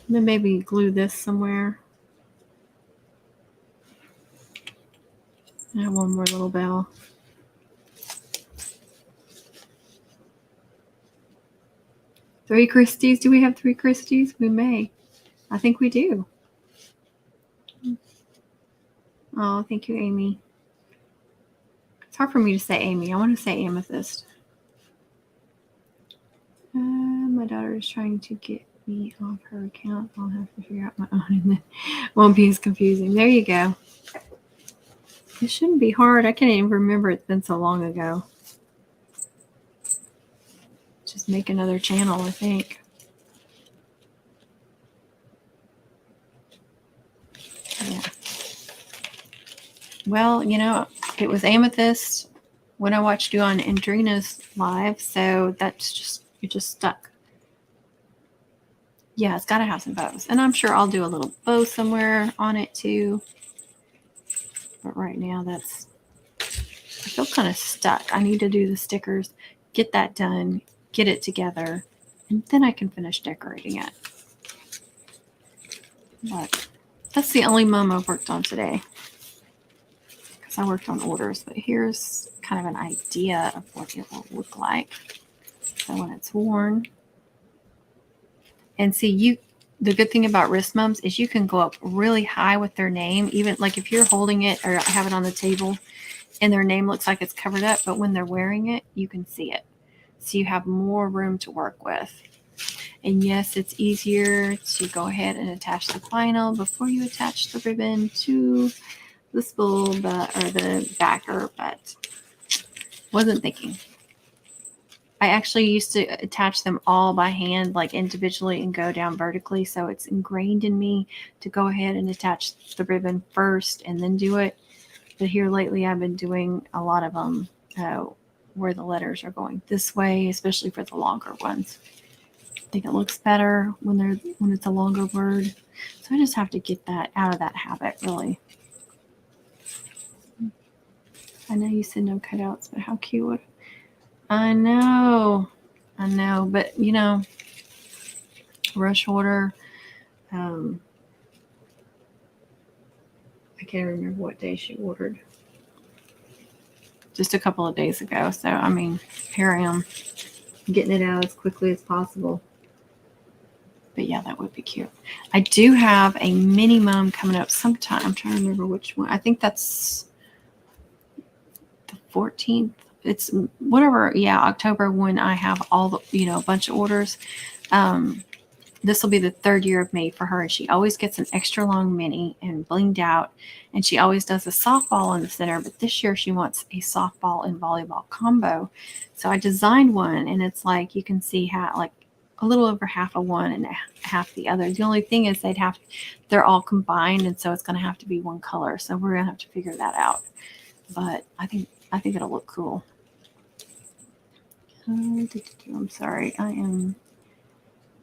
And then maybe glue this somewhere. I have one more little bell. Three Christies. Do we have 3 Christies? We may. I think we do. Oh, thank you, Amy. It's hard for me to say Amy. I want to say amethyst. My daughter is trying to get me off her account. I'll have to figure out my own, and then won't be as confusing. There you go. It shouldn't be hard. I can't even remember. It's been so long ago. Just make another channel, I think. Yeah. Well, it was amethyst when I watched you on Andrina's live, so that's just, you're just stuck. Yeah, it's got to have some bows. And I'm sure I'll do a little bow somewhere on it too. But right now I feel kind of stuck. I need to do the stickers, get that done, get it together, and then I can finish decorating it. But that's the only mum I've worked on today. Because I worked on orders, but here's kind of an idea of what it will look like. So when it's worn. And see, the good thing about wrist mums is you can go up really high with their name, even like if you're holding it or have it on the table and their name looks like it's covered up, but when they're wearing it, you can see it. So you have more room to work with. And yes, it's easier to go ahead and attach the vinyl before you attach the ribbon to the spool or the backer, but wasn't thinking. I actually used to attach them all by hand, like individually, and go down vertically. So it's ingrained in me to go ahead and attach the ribbon first and then do it. But here lately, I've been doing a lot of them where the letters are going this way, especially for the longer ones. I think it looks better when it's a longer word. So I just have to get that out of that habit, really. I know you said no cutouts, but how cute would I know, but rush order. I can't remember what day she ordered. Just a couple of days ago. So I mean, here I am, getting it out as quickly as possible. But yeah, that would be cute. I do have a minimum coming up sometime. I'm trying to remember which one. I think that's the 14th. It's whatever. Yeah, October, when I have all the, a bunch of orders. This will be the 3rd year of May for her, and she always gets an extra long mini and blinged out, and she always does a softball in the center, but this year she wants a softball and volleyball combo. So I designed one, and it's like you can see how like a little over half of one and half the other. The only thing is they're all combined, and so it's going to have to be one color. So we're going to have to figure that out. But I think it'll look cool. I'm sorry, I am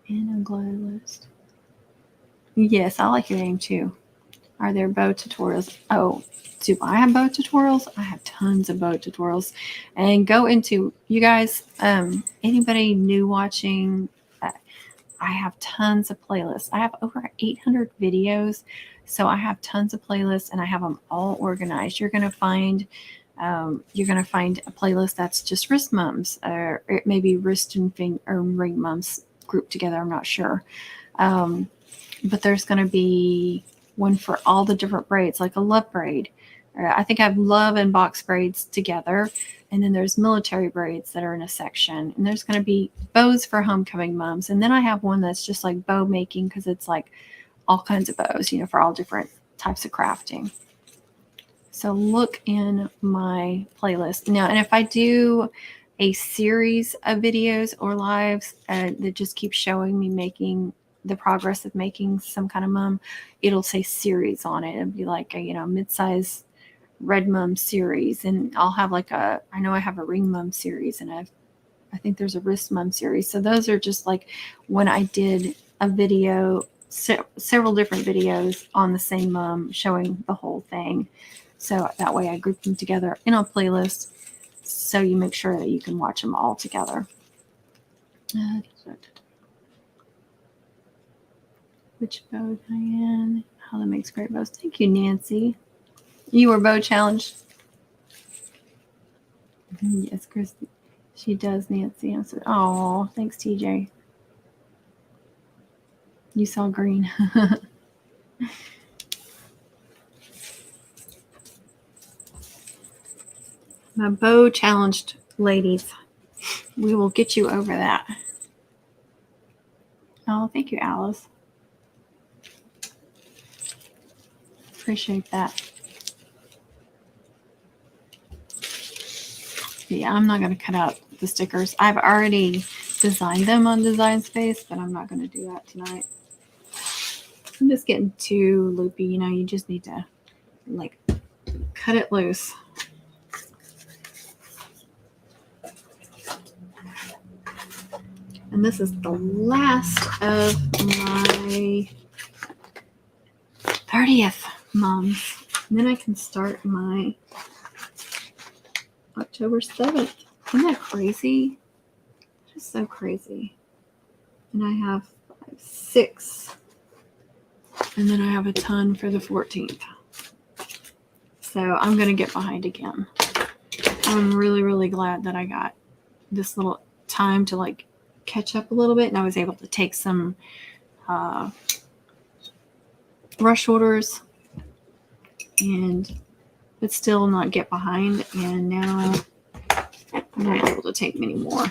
in a glad list. Yes, I like your name too. Are there bow tutorials? Oh, do I have bow tutorials? I have tons of bow tutorials. And go into, you guys, anybody new watching, I have tons of playlists. I have over 800 videos. So I have tons of playlists, and I have them all organized. You're going to find a playlist that's just wrist mums, or it may be wrist and finger or ring mums grouped together. I'm not sure. But there's going to be one for all the different braids, like a love braid. I think I have love and box braids together. And then there's military braids that are in a section. And there's going to be bows for homecoming moms. And then I have one that's just like bow making, because it's like all kinds of bows, for all different types of crafting. So look in my playlist. Now, and if I do a series of videos or lives that just keep showing me making the progress of making some kind of mum, it'll say series on it. It'll be like a mid-size red mum series, and I'll have I know I have a ring mum series, and I think there's a wrist mum series. So those are just like when I did a video, several different videos on the same mum showing the whole thing. So that way I group them together in a playlist, so you make sure that you can watch them all together. Which bow, Diane? Oh, that makes great bows. Thank you, Nancy. You were bow challenged. Yes, Christy. She does, Nancy. I said, oh, thanks, TJ. You saw green. My bow challenged ladies. We will get you over that. Oh, thank you, Alice. Appreciate that. Yeah, I'm not going to cut out the stickers. I've already designed them on Design Space, but I'm not going to do that tonight. I'm just getting too loopy. You just need to cut it loose. And this is the last of my 30th mums. And then I can start my October 7th. Isn't that crazy? Just so crazy. And I have 6. And then I have a ton for the 14th. So I'm going to get behind again. I'm really, really glad that I got this little time to catch up a little bit. And I was able to take some rush orders but still not get behind. And now I'm not able to take many more.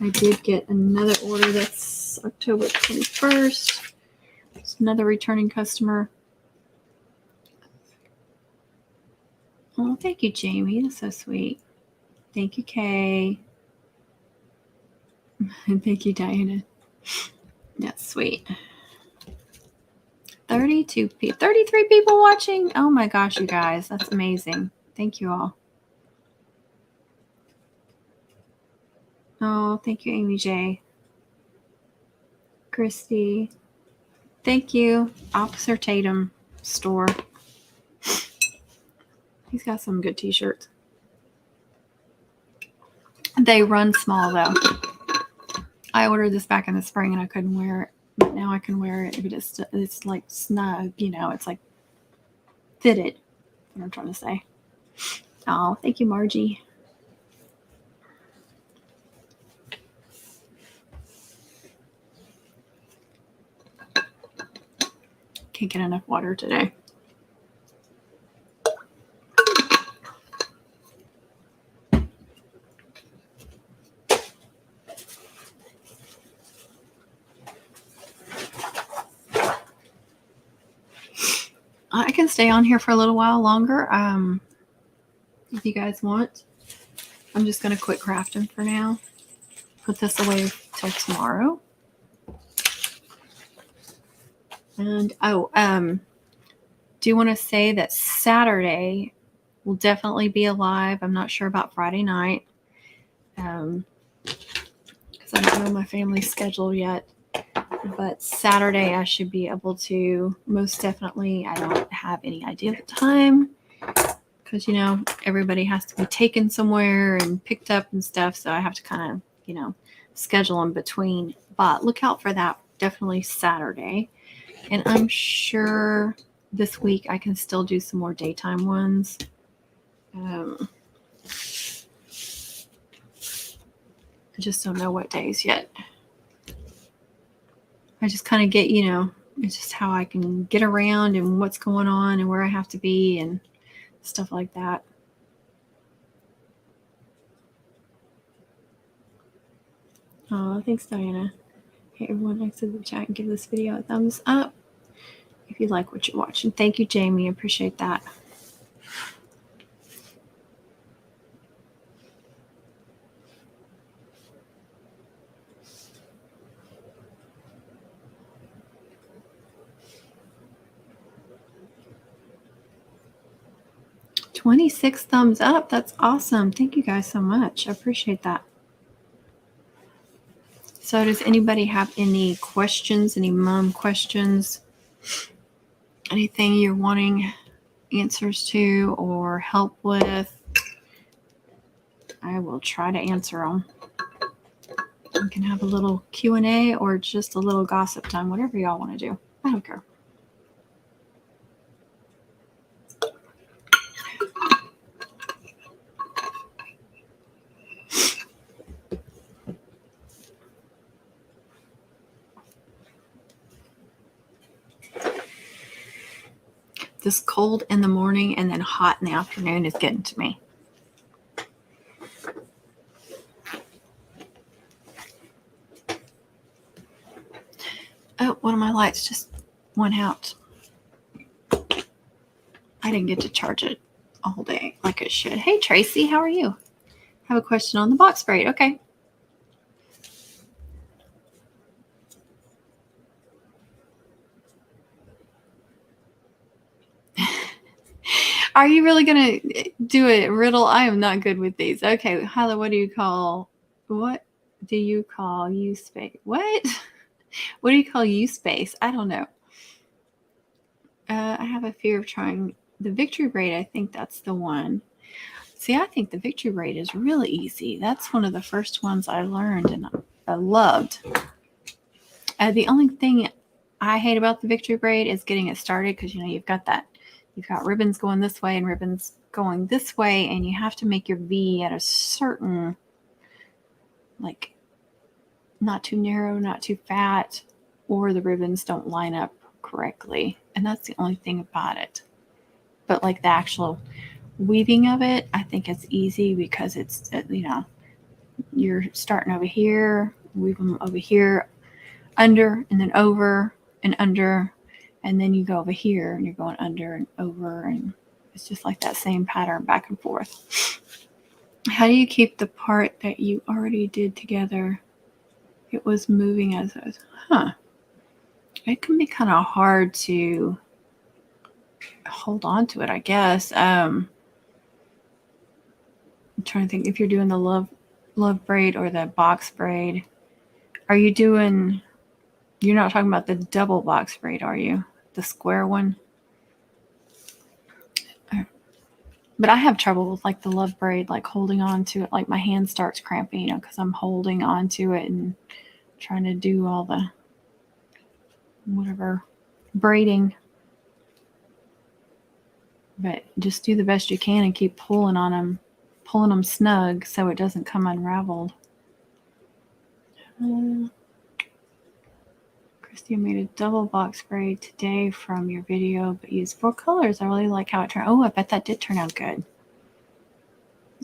I did get another order that's October 21st. It's another returning customer. Oh, thank you, Jamie. That's so sweet. Thank you, Kay. And thank you, Diana. That's sweet. 33 people watching. Oh my gosh, you guys. That's amazing. Thank you all. Oh, thank you, Amy J. Christy. Thank you. Officer Tatum store. He's got some good t-shirts. They run small though. I ordered this back in the spring and I couldn't wear it, but now I can wear it. But it's like snug, you know, it's like fitted. What I'm trying to say. Oh, thank you, Margie. Can't get enough water today. I can stay on here for a little while longer, if you guys want. I'm just going to quit crafting for now. Put this away till tomorrow. And, do you want to say that Saturday will definitely be alive? I'm not sure about Friday night. Because I don't know my family's schedule yet. But Saturday I should be able to, most definitely. I don't have any idea of the time. Because, you know, everybody has to be taken somewhere and picked up and stuff. So I have to kind of, you know, schedule in between. But look out for that. Definitely Saturday. And I'm sure this week I can still do some more daytime ones. I just don't know what days yet. I just kind of get, you know, it's just how I can get around and what's going on and where I have to be and stuff like that. Oh, thanks, Diana. Hey, everyone, exit the chat and give this video a thumbs up if you like what you're watching. Thank you, Jamie. I appreciate that. $26 thumbs up. That's awesome. Thank you guys so much. I appreciate that. So does anybody have any questions, any mom questions, anything you're wanting answers to or help with? I will try to answer them. We can have a little Q&A or just a little gossip time, whatever y'all want to do. I don't care. This cold in the morning and then hot in the afternoon is getting to me. Oh, one of my lights just went out. I didn't get to charge it all day like it should. Hey, Tracy, how are you? I have a question on the box braid. Okay. Are you really going to do a riddle? I am not good with these. Okay, Hyla, what do you call U space? What? What do you call U space? I don't know. I have a fear of trying the victory braid. I think that's the one. See, I think the victory braid is really easy. That's one of the first ones I learned and I loved. The only thing I hate about the victory braid is getting it started because, you know, you've got ribbons going this way and ribbons going this way, and you have to make your V at a certain, like, not too narrow, not too fat, or the ribbons don't line up correctly. And that's the only thing about it. But like the actual weaving of it, I think it's easy because it's, you know, you're starting over here, weave them over here, under, and then over and under, and then you go over here and you're going under and over, and it's just like that same pattern back and forth. How do you keep the part that you already did together? It was moving as I was, it can be kind of hard to hold on to it, I guess. I'm trying to think if you're doing the love braid or the box braid. Are you doing, you're not talking about the double box braid, are you? The square one? But I have trouble with like the love braid, like holding on to it. Like my hand starts cramping, you know, because I'm holding on to it and trying to do all the whatever braiding. But just do the best you can and keep pulling on them, pulling them snug so it doesn't come unraveled. Christy made a double box braid today from your video, but used 4 colors. I really like how it turned. Oh, I bet that did turn out good.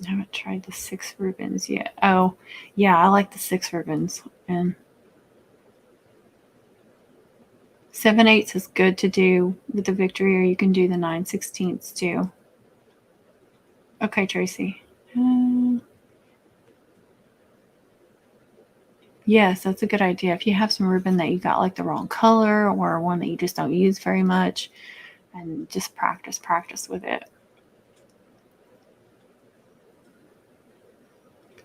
I haven't tried the 6 ribbons yet. Oh, yeah, I like the 6 ribbons. And 7/8 is good to do with the Victory, or you can do the 9/16 too. Okay, Tracy. Yes, that's a good idea. If you have some ribbon that you got like the wrong color or one that you just don't use very much, and just practice with it.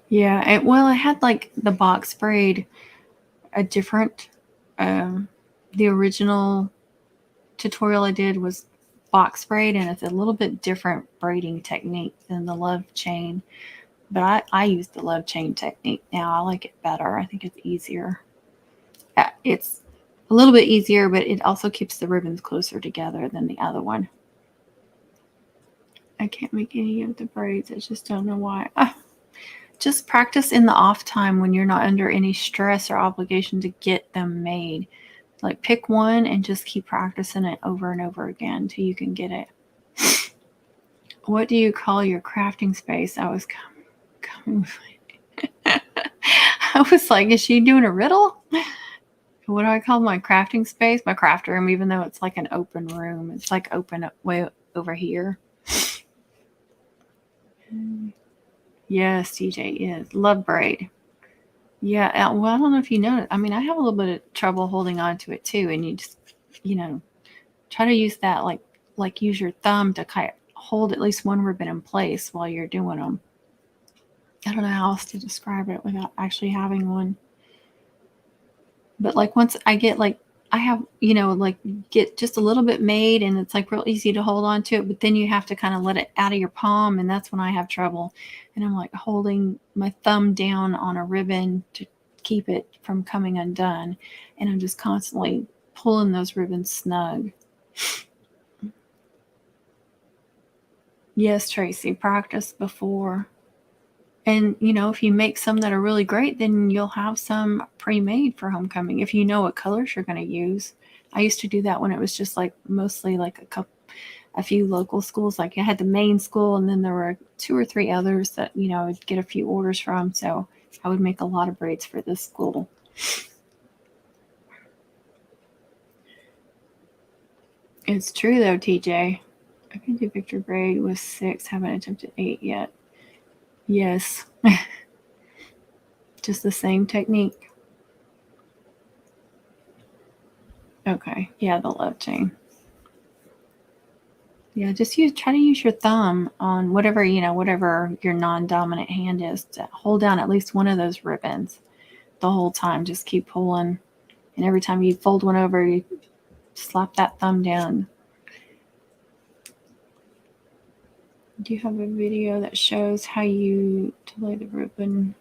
Yeah, well, I had like the box braid, a different, the original tutorial I did was box braid, and it's a little bit different braiding technique than the love chain. But I use the love chain technique now. I like it better. I think it's easier. It's a little bit easier, but it also keeps the ribbons closer together than the other one. I can't make any of the braids. I just don't know why. Just practice in the off time when you're not under any stress or obligation to get them made. Like pick one and just keep practicing it over and over again until you can get it. What do you call your crafting space? I was coming. I was like, is she doing a riddle? What do I call my crafting space? My craft room, even though it's like an open room. It's like open up way over here. Yes, TJ is. Love braid. Yeah, well, I don't know if you know it. I mean, I have a little bit of trouble holding on to it too, and you just, try to use that, like use your thumb to kind of hold at least one ribbon in place while you're doing them. I don't know how else to describe it without actually having one. But like once I get like, I have, like get just a little bit made and it's like real easy to hold on to it, but then you have to kind of let it out of your palm, and that's when I have trouble. And I'm like holding my thumb down on a ribbon to keep it from coming undone. And I'm just constantly pulling those ribbons snug. Yes, Tracy, practice before. And, if you make some that are really great, then you'll have some pre-made for homecoming if you know what colors you're going to use. I used to do that when it was just like mostly like a few local schools. Like I had the main school, and then there were 2 or 3 others that, I would get a few orders from. So I would make a lot of braids for this school. It's true though, TJ. I can do Victor braid with 6. Haven't attempted 8 yet. Yes. Just the same technique. Okay. Yeah, the love chain. Yeah, just try to use your thumb on whatever your non-dominant hand is to hold down at least one of those ribbons the whole time. Just keep pulling. And every time you fold one over, you slap that thumb down. Do you have a video that shows how you lay the ribbon?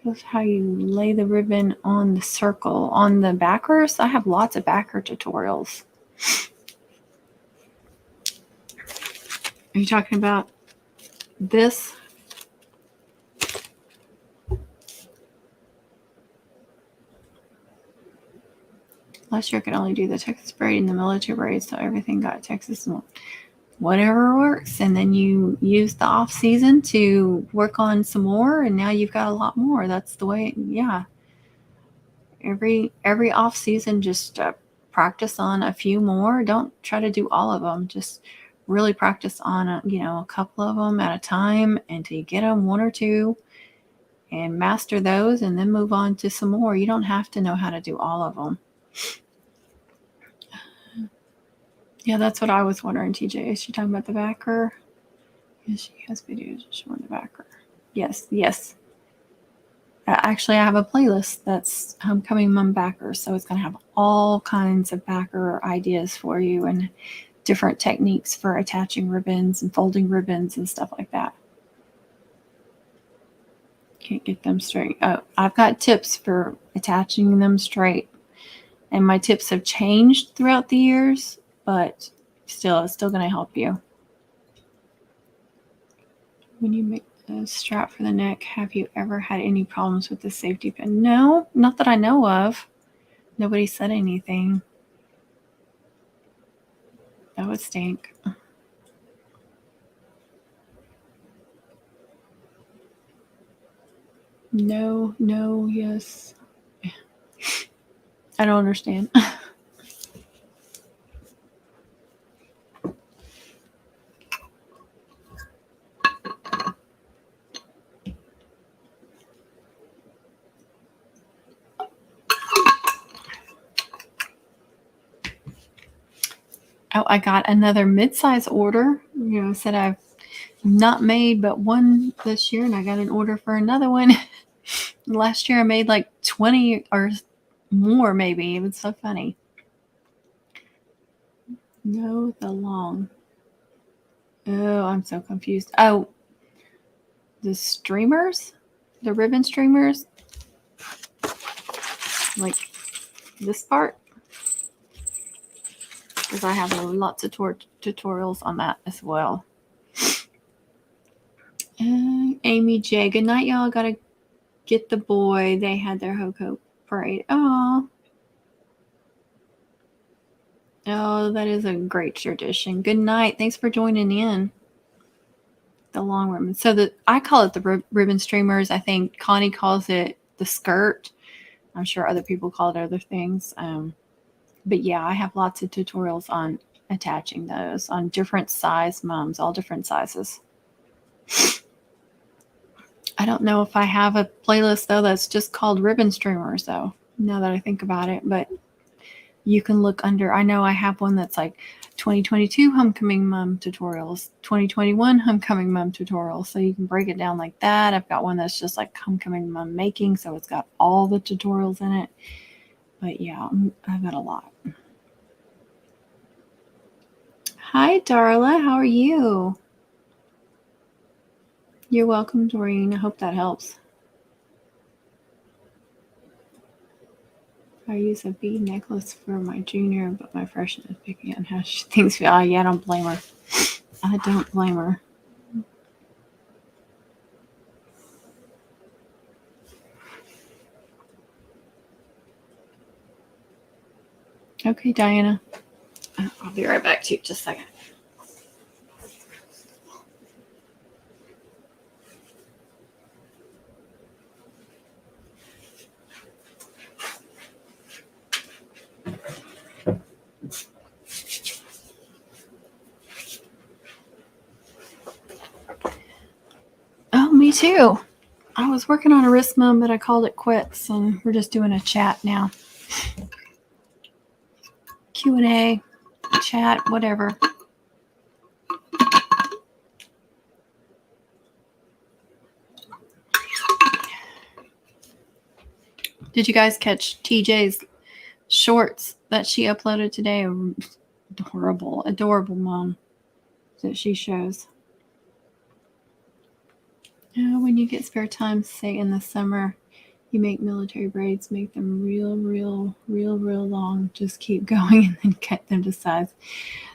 Shows how you lay the ribbon on the circle on the backers? I have lots of backer tutorials. Are you talking about this? Last year I could only do the Texas braid and the military braid, so everything got Texas and whatever works. And then you use the off season to work on some more, and now you've got a lot more. That's the way. Yeah. Every off season, just practice on a few more. Don't try to do all of them. Just really practice on a couple of them at a time until you get them 1 or 2 and master those, and then move on to some more. You don't have to know how to do all of them. Yeah, that's what I was wondering, TJ. Is she talking about the backer? Yes, she has videos showing the backer. Yes. Actually, I have a playlist that's Homecoming Mom Backer, so it's going to have all kinds of backer ideas for you and different techniques for attaching ribbons and folding ribbons and stuff like that. Can't get them straight. Oh, I've got tips for attaching them straight. And my tips have changed throughout the years, but still, it's still going to help you. When you make the strap for the neck, have you ever had any problems with the safety pin? No, not that I know of. Nobody said anything. That would stink. No, yes. I don't understand. Oh, I got another mid-size order. You know, I said I've not made but one this year, and I got an order for another one. Last year I made like 20 or more, maybe. It was so funny. No, the long. Oh, I'm so confused. Oh, the streamers? The ribbon streamers? Like this part? Because I have lots of tutorials on that as well. Amy J. Good night, y'all. Gotta get the boy. They had their Hoko parade. Oh, that is a great tradition. Good night. Thanks for joining in. The long ribbon. So I call it the ribbon streamers. I think Connie calls it the skirt. I'm sure other people call it other things. But yeah, I have lots of tutorials on attaching those on different size mums, all different sizes. I don't know if I have a playlist though that's just called ribbon streamers though, now that I think about it, but you can look under, I know I have one that's like 2022 homecoming mom tutorials, 2021 homecoming mom tutorials. So you can break it down like that. I've got one that's just like homecoming mom making. So it's got all the tutorials in it. But yeah, I've got a lot. Hi, Darla. How are you? You're welcome, Doreen. I hope that helps. I use a bead necklace for my junior, but my freshman is picking on how she thinks. Oh, yeah, I don't blame her. I don't blame her. Okay, Diana. I'll be right back to you. Just a second. Oh, me too. I was working on a wrist mum, but I called it quits, and we're just doing a chat now. Q&A, chat, whatever. Did you guys catch TJ's shorts that she uploaded today? Adorable mom that she shows. When you get spare time, say in the summer, you make military braids, make them real long. Just keep going and then cut them to size.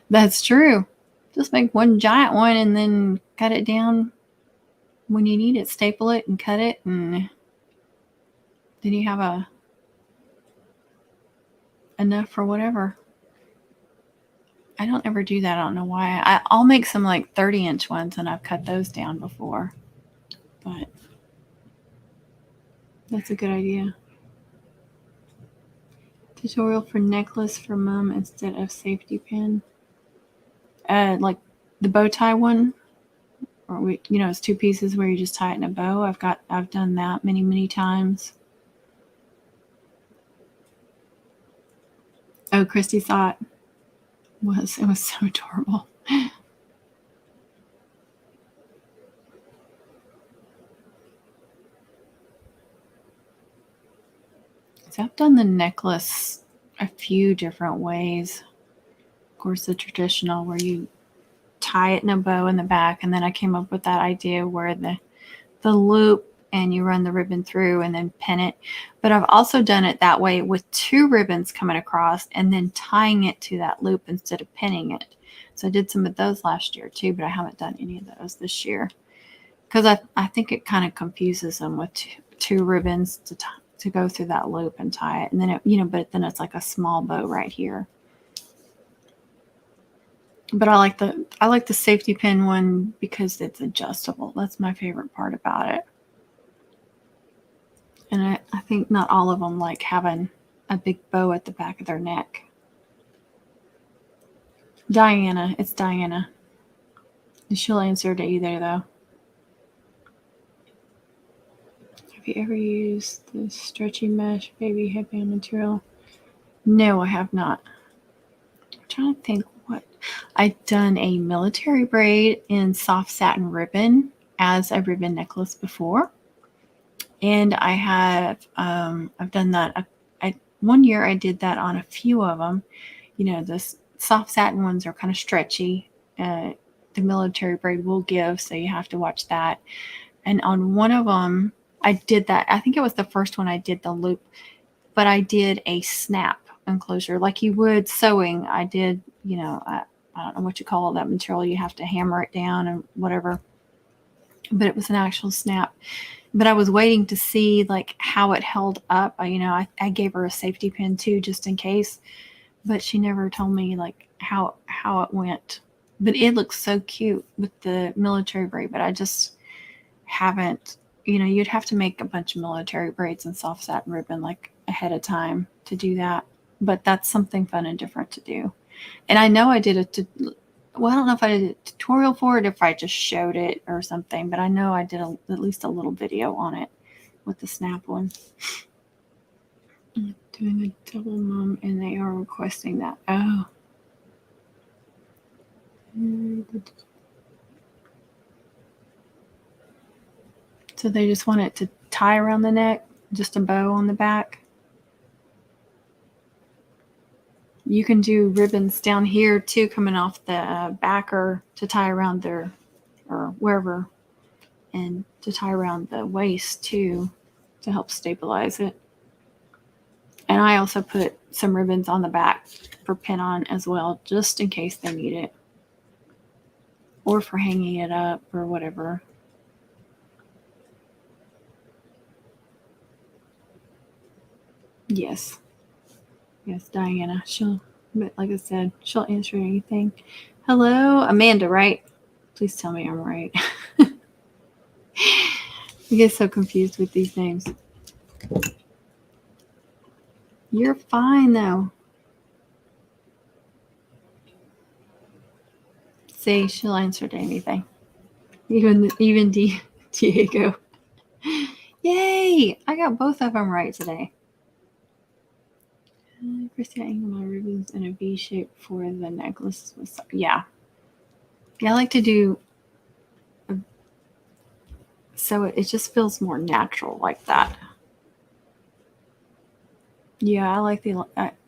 That's true. Just make one giant one and then cut it down when you need it. Staple it and cut it, and then you have enough for whatever. I don't ever do that. I don't know why. I'll make some like 30-inch ones, and I've cut those down before. But that's a good idea. Tutorial for necklace for mom instead of safety pin. Like the bow tie one, or it's 2 pieces where you just tie it in a bow. I've done that many times. Oh, Christy saw it. It was so adorable. So I've done the necklace a few different ways. Of course, the traditional where you tie it in a bow in the back, and then I came up with that idea where the loop and you run the ribbon through and then pin it. But I've also done it that way with 2 ribbons coming across and then tying it to that loop instead of pinning it. So I did some of those last year too, but I haven't done any of those this year because I think it kind of confuses them with two ribbons to go through that loop and tie it. And then but then it's like a small bow right here. But I like the safety pin one because it's adjustable. That's my favorite part about it. And I think not all of them like having a big bow at the back of their neck. Diana, it's Diana. She'll answer to either though. Have you ever used the stretchy mesh baby headband material? No, I have not. I'm trying to think what. I've done a military braid in soft satin ribbon as a ribbon necklace before. And I have, I've done that. One year I did that on a few of them. The soft satin ones are kind of stretchy. The military braid will give, so you have to watch that. And on one of them, I did that. I think it was the first one I did the loop, but I did a snap enclosure like you would sewing. I did, I don't know what you call that material. You have to hammer it down and whatever. But it was an actual snap. But I was waiting to see like how it held up. I gave her a safety pin too, just in case. But she never told me like how it went. But it looks so cute with the military braid. But I just haven't. You'd have to make a bunch of military braids and soft satin ribbon like ahead of time to do that. But that's something fun and different to do. And I know I did I don't know if I did a tutorial for it, if I just showed it or something, but I know I did at least a little video on it with the snap one. I'm doing a double mom and they are requesting that. Oh. So they just want it to tie around the neck, just a bow on the back. You can do ribbons down here too, coming off the backer to tie around their, or wherever, and to tie around the waist too, to help stabilize it. And I also put some ribbons on the back for pin on as well, just in case they need it, or for hanging it up or whatever. Yes, Diana. But like I said, she'll answer anything. Hello, Amanda, right? Please tell me I'm right. I get so confused with these names. You're fine though. See, she'll answer to anything. Even Diego. Yay! I got both of them right today. Christy, I angled my ribbons in a V shape for the necklace. Yeah, I like to do. So it just feels more natural like that. Yeah, I like the.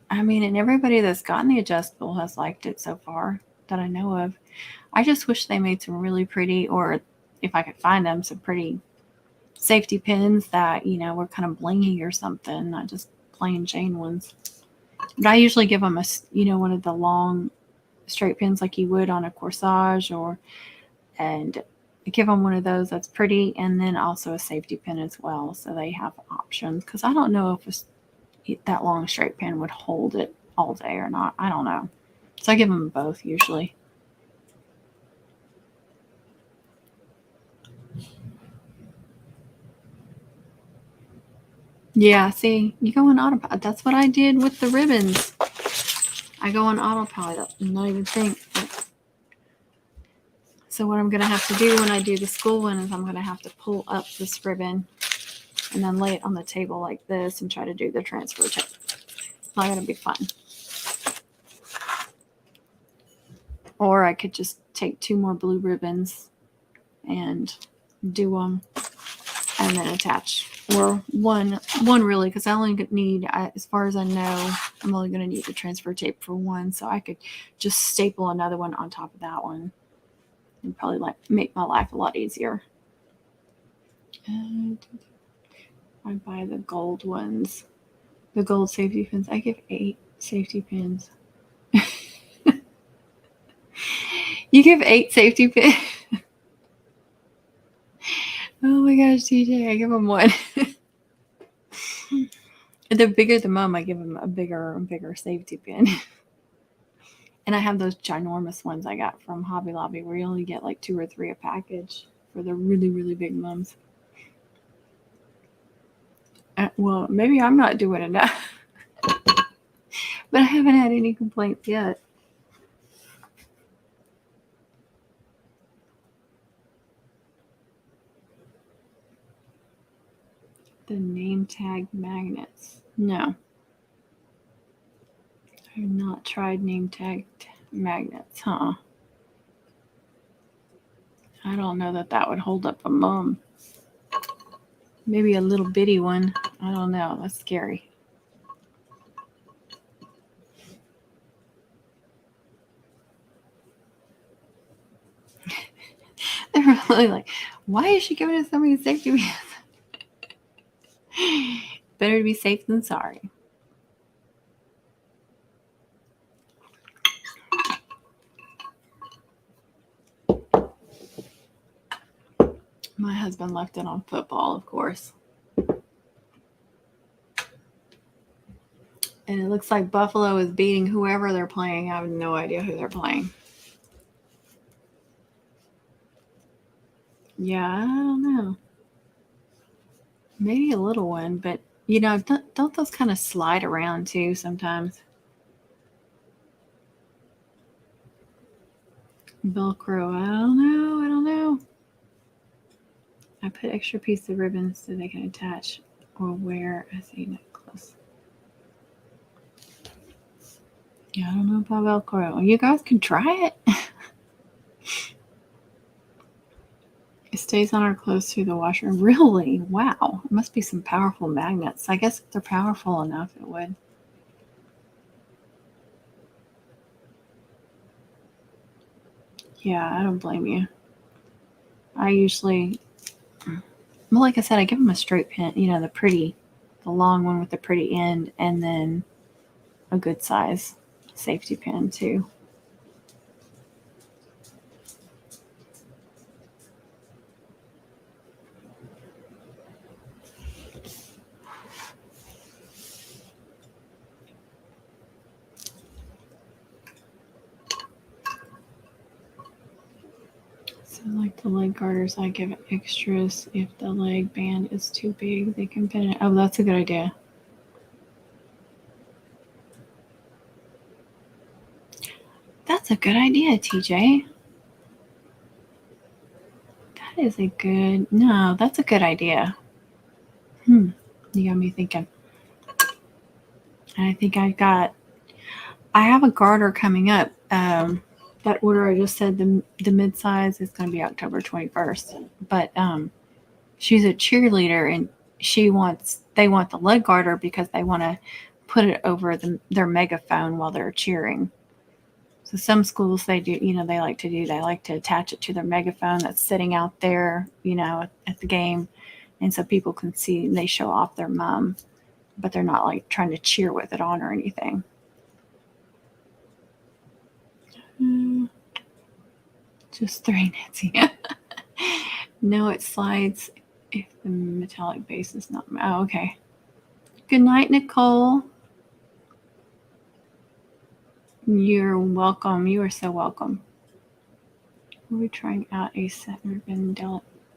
I mean, and everybody that's gotten the adjustable has liked it so far that I know of. I just wish they made some really pretty, or if I could find them, some pretty safety pins that were kind of blingy or something, not just plain Jane ones. But I usually give them one of the long straight pins like you would on a corsage, and give them one of those that's pretty, and then also a safety pin as well, so they have options. Because I don't know if that long straight pin would hold it all day or not. I don't know. So I give them both usually. Yeah, see, you go on autopilot. That's what I did with the ribbons. I go on autopilot and not even think. So what I'm going to have to do when I do the school one is I'm going to have to pull up this ribbon and then lay it on the table like this and try to do the transfer tape. It's not going to be fun. Or I could just take 2 more blue ribbons and do them and then attach, or one really, because I only need, as far as I know, I'm only going to need the transfer tape for one, so I could just staple another one on top of that one and probably make my life a lot easier. And I buy the gold ones, the gold safety pins. I give 8 safety pins. You give 8 safety pins? Oh my gosh, TJ, I give them 1. The bigger the mum, I give them a bigger safety pin. And I have those ginormous ones I got from Hobby Lobby where you only get like 2 or 3 a package for the really, really big mums. Well, maybe I'm not doing enough. But I haven't had any complaints yet. The name tag magnets. No. I have not tried name tag magnets, huh? I don't know that would hold up a mum. Maybe a little bitty one. I don't know. That's scary. They're really like, why is she giving us so many safety pins? Better to be safe than sorry. My husband left it on football, of course. And it looks like Buffalo is beating whoever they're playing. I have no idea who they're playing. Yeah, I don't know. Maybe a little one, but don't those kind of slide around too sometimes? Velcro, I don't know. I put extra piece of ribbon so they can attach or wear as a necklace. Yeah, I don't know about Velcro. You guys can try it. It stays on our clothes through the washer. Really? Wow. It must be some powerful magnets. I guess if they're powerful enough, it would. Yeah, I don't blame you. I usually, well, like I said, I give them a straight pin, the long one with the pretty end, and then a good size safety pin too. Like the leg garters, I give extras. If the leg band is too big, they can pin it. Oh, that's a good idea. That's a good idea, TJ. That's a good idea. You got me thinking. And I think I have a garter coming up. That order I just said, the mid-size is going to be October 21st. But she's a cheerleader, and they want the leg garter because they want to put it over their megaphone while they're cheering. So some schools, they like to attach it to their megaphone that's sitting out there, at the game. And so people can see, and they show off their mom, but they're not like trying to cheer with it on or anything. Just 3, Nancy. No, it slides if the metallic base is not. Oh, okay. Good night, Nicole. You're welcome. You are so welcome. We're trying out a set ribbon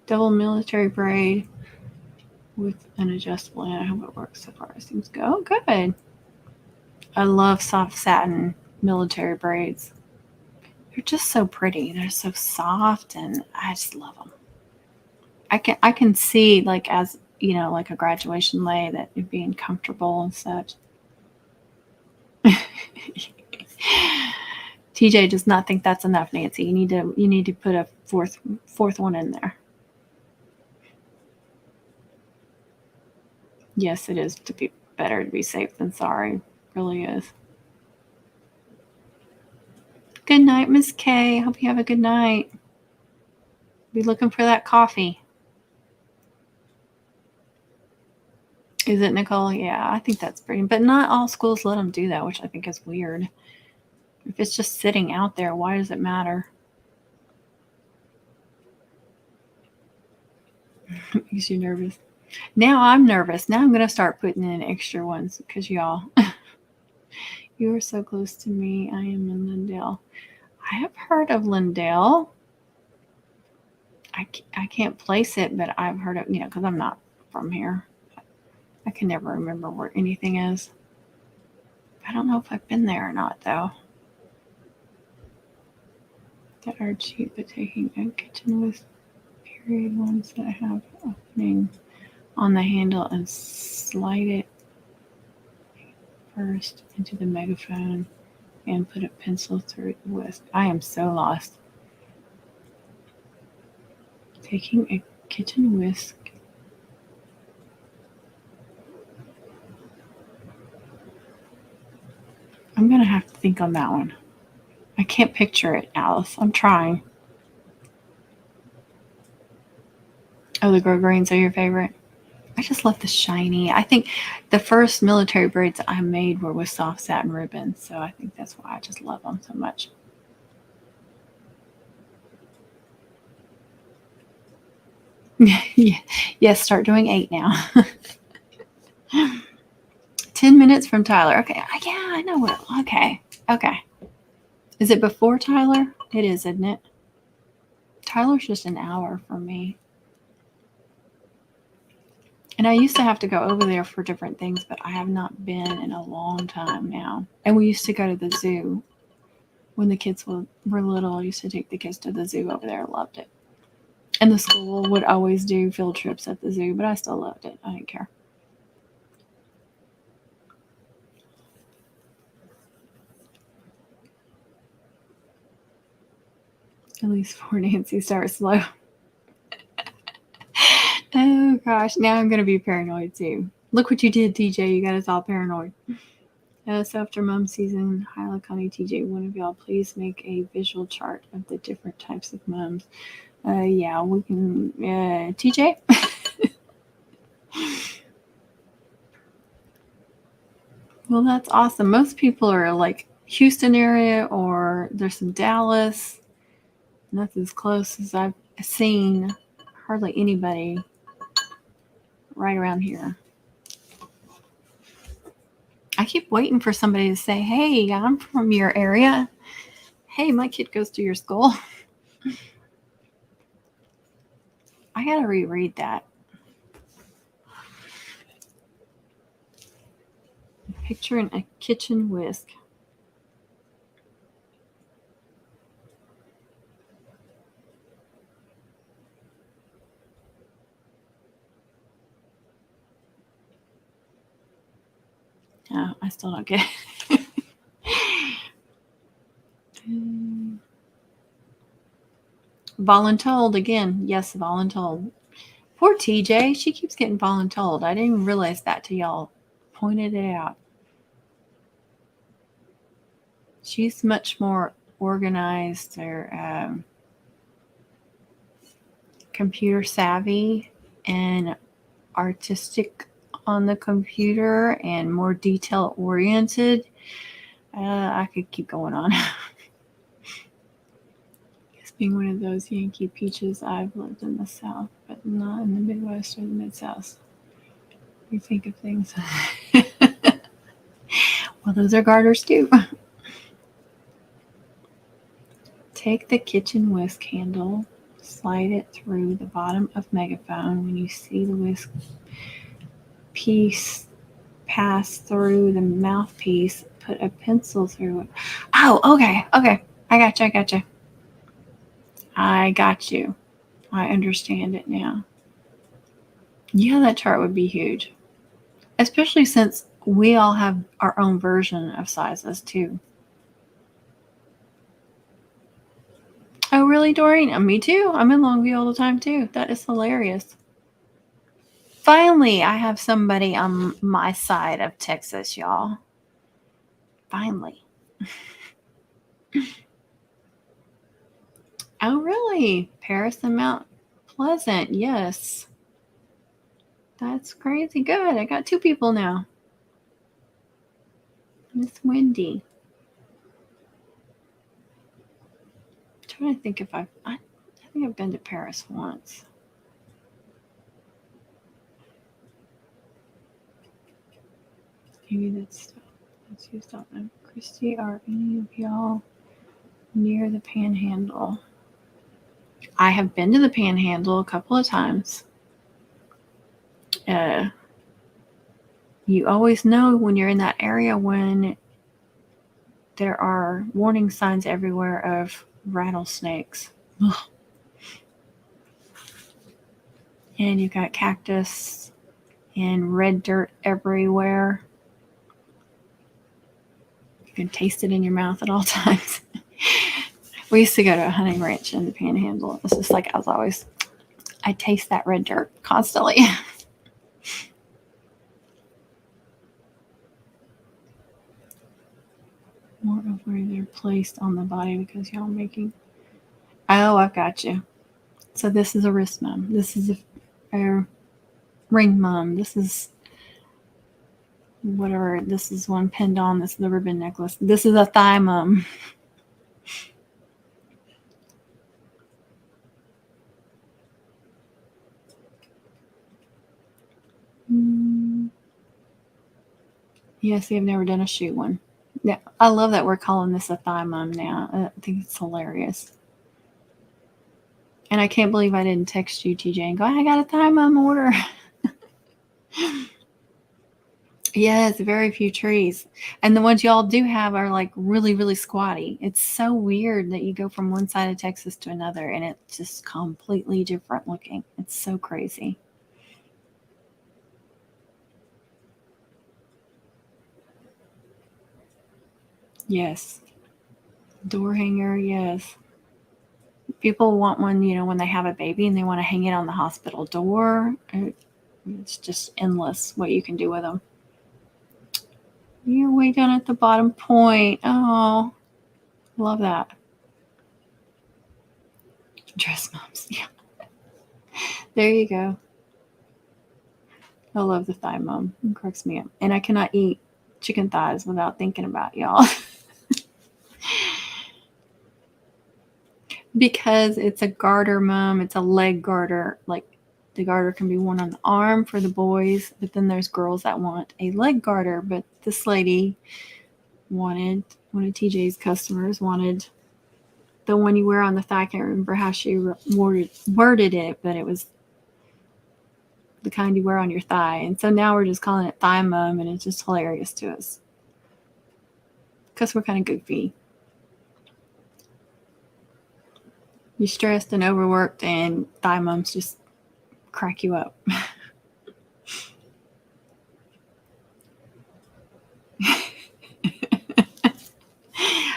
double military braid with an adjustable end. I hope it works so far. It seems to go good. I love soft satin military braids. They're just so pretty. They're so soft, and I just love them. I can see, like, as like a graduation lei, that it being comfortable and such. TJ does not think that's enough, Nancy. You need to put a fourth one in there. Yes, it is to be better to be safe than sorry. It really is. Good night, Miss Kay. Hope you have a good night. Be looking for that coffee. Is it, Nicole? Yeah, I think that's pretty. But not all schools let them do that, which I think is weird. If it's just sitting out there, why does it matter? Makes you nervous. Now I'm nervous. Now I'm going to start putting in extra ones because y'all, you are so close to me. I am in Lindale. I have heard of Lindale. I can't place it, but I've heard of, because I'm not from here. I can never remember where anything is. I don't know if I've been there or not, though. That are cheap, but taking a kitchen with period ones that have opening on the handle and slide it first into the megaphone and put a pencil through the whisk. I am so lost. Taking a kitchen whisk. I'm going to have to think on that one. I can't picture it, Alice. I'm trying. Oh, the Grow Greens are your favorite? I just love the shiny. I think the first military braids I made were with soft satin ribbons, so I think that's why I just love them so much. Yes, start doing 8 now. 10 minutes from Tyler. Okay, yeah, I know where. Okay. Is it before Tyler? It is, isn't it? Tyler's just an hour from me. And I used to have to go over there for different things, but I have not been in a long time now. And we used to go to the zoo when the kids were little. I used to take the kids to the zoo over there. Loved it. And the school would always do field trips at the zoo, but I still loved it. I didn't care. At least for Nancy start slow. Oh gosh, now I'm gonna be paranoid too. Look what you did, TJ. You got us all paranoid. So after mom season, Hyla, Connie, TJ, one of y'all please make a visual chart of the different types of mums. Yeah, we can. TJ. Well, that's awesome. Most people are like Houston area, or there's some Dallas. And that's as close as I've seen. Hardly anybody right around here. I keep waiting for somebody to say, hey, I'm from your area. Hey, my kid goes to your school. I got to reread that. Picturing a kitchen whisk. Oh, I still don't get it. Voluntold again. Yes, voluntold. Poor TJ. She keeps getting voluntold. I didn't even realize that till y'all pointed it out. She's much more organized or computer savvy and artistic on the computer and more detail oriented. I could keep going on. Guess being one of those Yankee peaches, I've lived in the South, but not in the Midwest or the Mid-South. You think of things. Well, those are garters too. Take the kitchen whisk handle, slide it through the bottom of megaphone. When you see the whisk piece pass through the mouthpiece, put a pencil through it. Oh, okay. I got you. I got you. I understand it now. Yeah, that chart would be huge. Especially since we all have our own version of sizes too. really, Doreen? Me too. I'm in Longview all the time too. That is hilarious. Finally, I have somebody on my side of Texas, y'all. Finally. Oh, really? Paris and Mount Pleasant. Yes. That's crazy good. I got 2 people now. Miss Wendy. I'm trying to think if I think I've been to Paris once. Maybe that's used up. Christy, are any of y'all near the Panhandle? I have been to the Panhandle a couple of times. You always know when you're in that area when there are warning signs everywhere of rattlesnakes. Ugh. And you've got cactus and red dirt everywhere. You can taste it in your mouth at all times. We used to go to a hunting ranch in the Panhandle. It's just like I taste that red dirt constantly. More of where they're placed on the body because y'all making. Oh, I've got you. So this is a wrist mum. This is a ring mum. This is whatever. This is one pinned on. This is the ribbon necklace. This is a thigh mum. Yes, I've never done a shoe one. Yeah, I love that we're calling this a thigh mum now. I think it's hilarious. And I can't believe I didn't text you, TJ, and go, I got a thigh mum order. Yes, very few trees. And the ones y'all do have are like really, really squatty. It's so weird that you go from one side of Texas to another and it's just completely different looking. It's so crazy. Yes. Door hanger, yes. People want one, when they have a baby and they want to hang it on the hospital door. It's just endless what you can do with them. You're way down at the bottom point. Oh, love that. Dress moms. Yeah. There you go. I love the thigh mum. It cracks me up. And I cannot eat chicken thighs without thinking about y'all. Because it's a garter mum. It's a leg garter. Like the garter can be worn on the arm for the boys, but then there's girls that want a leg garter. But this lady wanted, one of TJ's customers wanted the one you wear on the thigh. I can't remember how she worded it, but it was the kind you wear on your thigh. And so now we're just calling it thigh mum, and it's just hilarious to us because we're kind of goofy. You're stressed and overworked, and thigh mums just crack you up.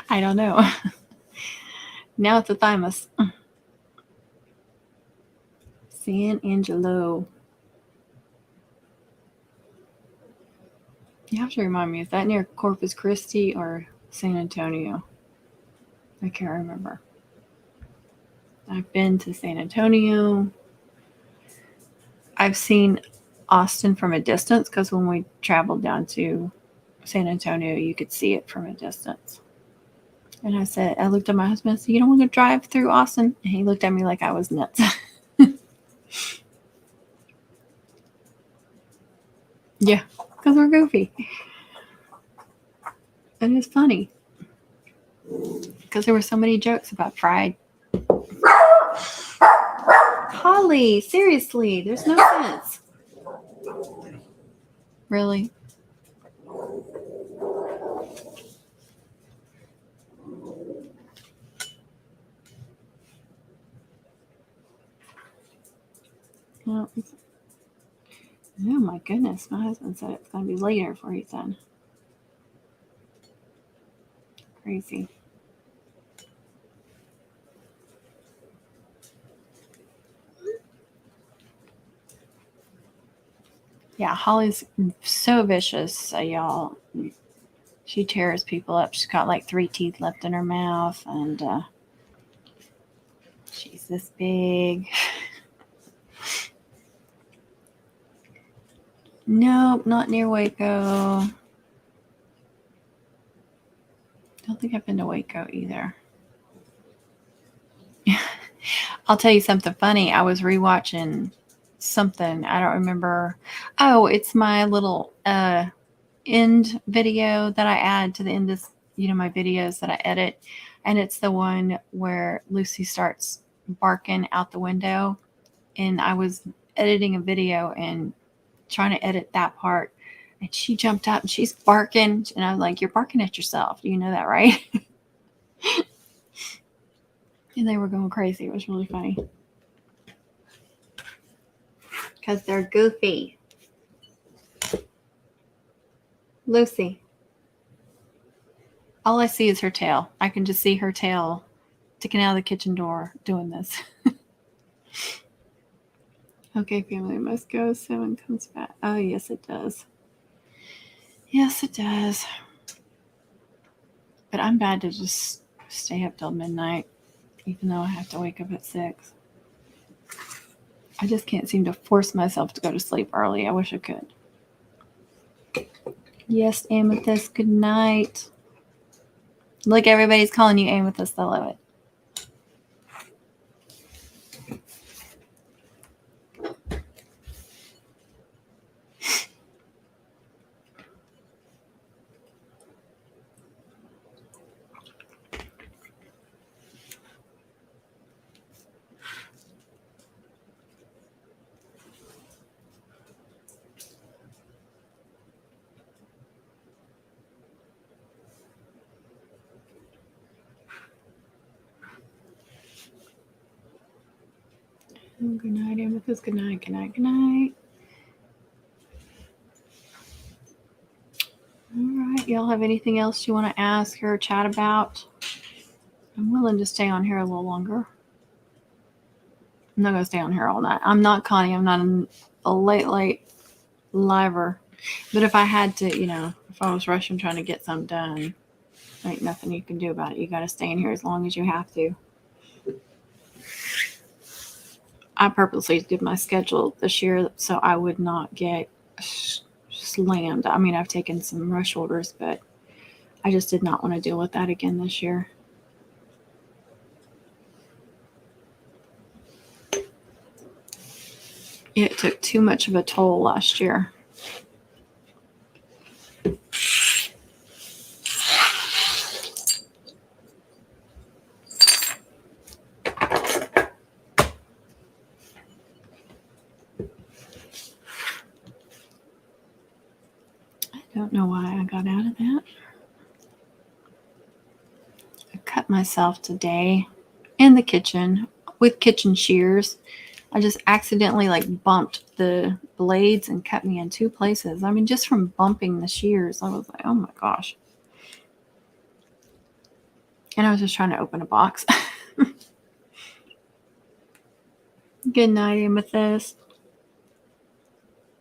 I don't know. Now it's a thymus. San Angelo. You have to remind me, is that near Corpus Christi or San Antonio? I can't remember. I've been to San Antonio. I've seen Austin from a distance because when we traveled down to San Antonio, you could see it from a distance. And I looked at my husband and said, you don't want to drive through Austin? And he looked at me like I was nuts. Yeah, because we're goofy. And it's funny. Because there were so many jokes about fried. Holly, seriously, there's no sense. Really? No. Oh my goodness, my husband said it's going to be later before he's done. Crazy. Yeah, Holly's so vicious, y'all. She tears people up. She's got like 3 teeth left in her mouth, and she's this big. Nope, not near Waco. Don't think I've been to Waco either. I'll tell you something funny. I was rewatching something. I don't remember. Oh, it's my little end video that I add to the end of, my videos that I edit. And it's the one where Lucy starts barking out the window. And I was editing a video and trying to edit that part. And she jumped up and she's barking. And I was like, you're barking at yourself. You know that, right? And they were going crazy. It was really funny. Because they're goofy. Lucy. All I see is her tail. I can just see her tail sticking out of the kitchen door doing this. Okay, family must go. 7 comes back. Oh, yes, it does. Yes, it does. But I'm bad to just stay up till midnight, even though I have to wake up at 6. I just can't seem to force myself to go to sleep early. I wish I could. Yes, Amethyst, good night. Look, everybody's calling you Amethyst. I love it. Good night, Amethyst. Good night, good night, good night. All right, y'all have anything else you want to ask or chat about? I'm willing to stay on here a little longer. I'm not going to stay on here all night. I'm not Connie. I'm not a late liver. But if I had to, if I was rushing trying to get something done, there ain't nothing you can do about it. You got to stay in here as long as you have to. I purposely did my schedule this year so I would not get slammed. I mean, I've taken some rush orders, but I just did not want to deal with that again this year. It took too much of a toll last year. I don't know why I got out of that. I cut myself today in the kitchen with kitchen shears. I just accidentally bumped the blades and cut me in 2 places. I mean, just from bumping the shears, I was like, oh my gosh. And I was just trying to open a box. Good night, Amethyst.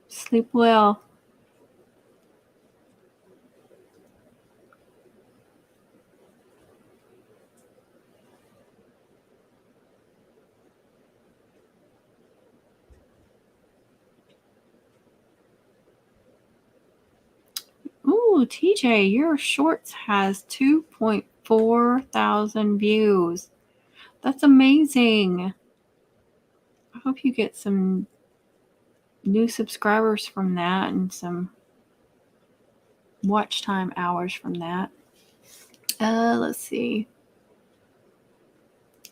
Sleep well. Ooh, TJ, your shorts has 2.4 thousand views. That's amazing. I hope you get some new subscribers from that and some watch time hours from that. Let's see.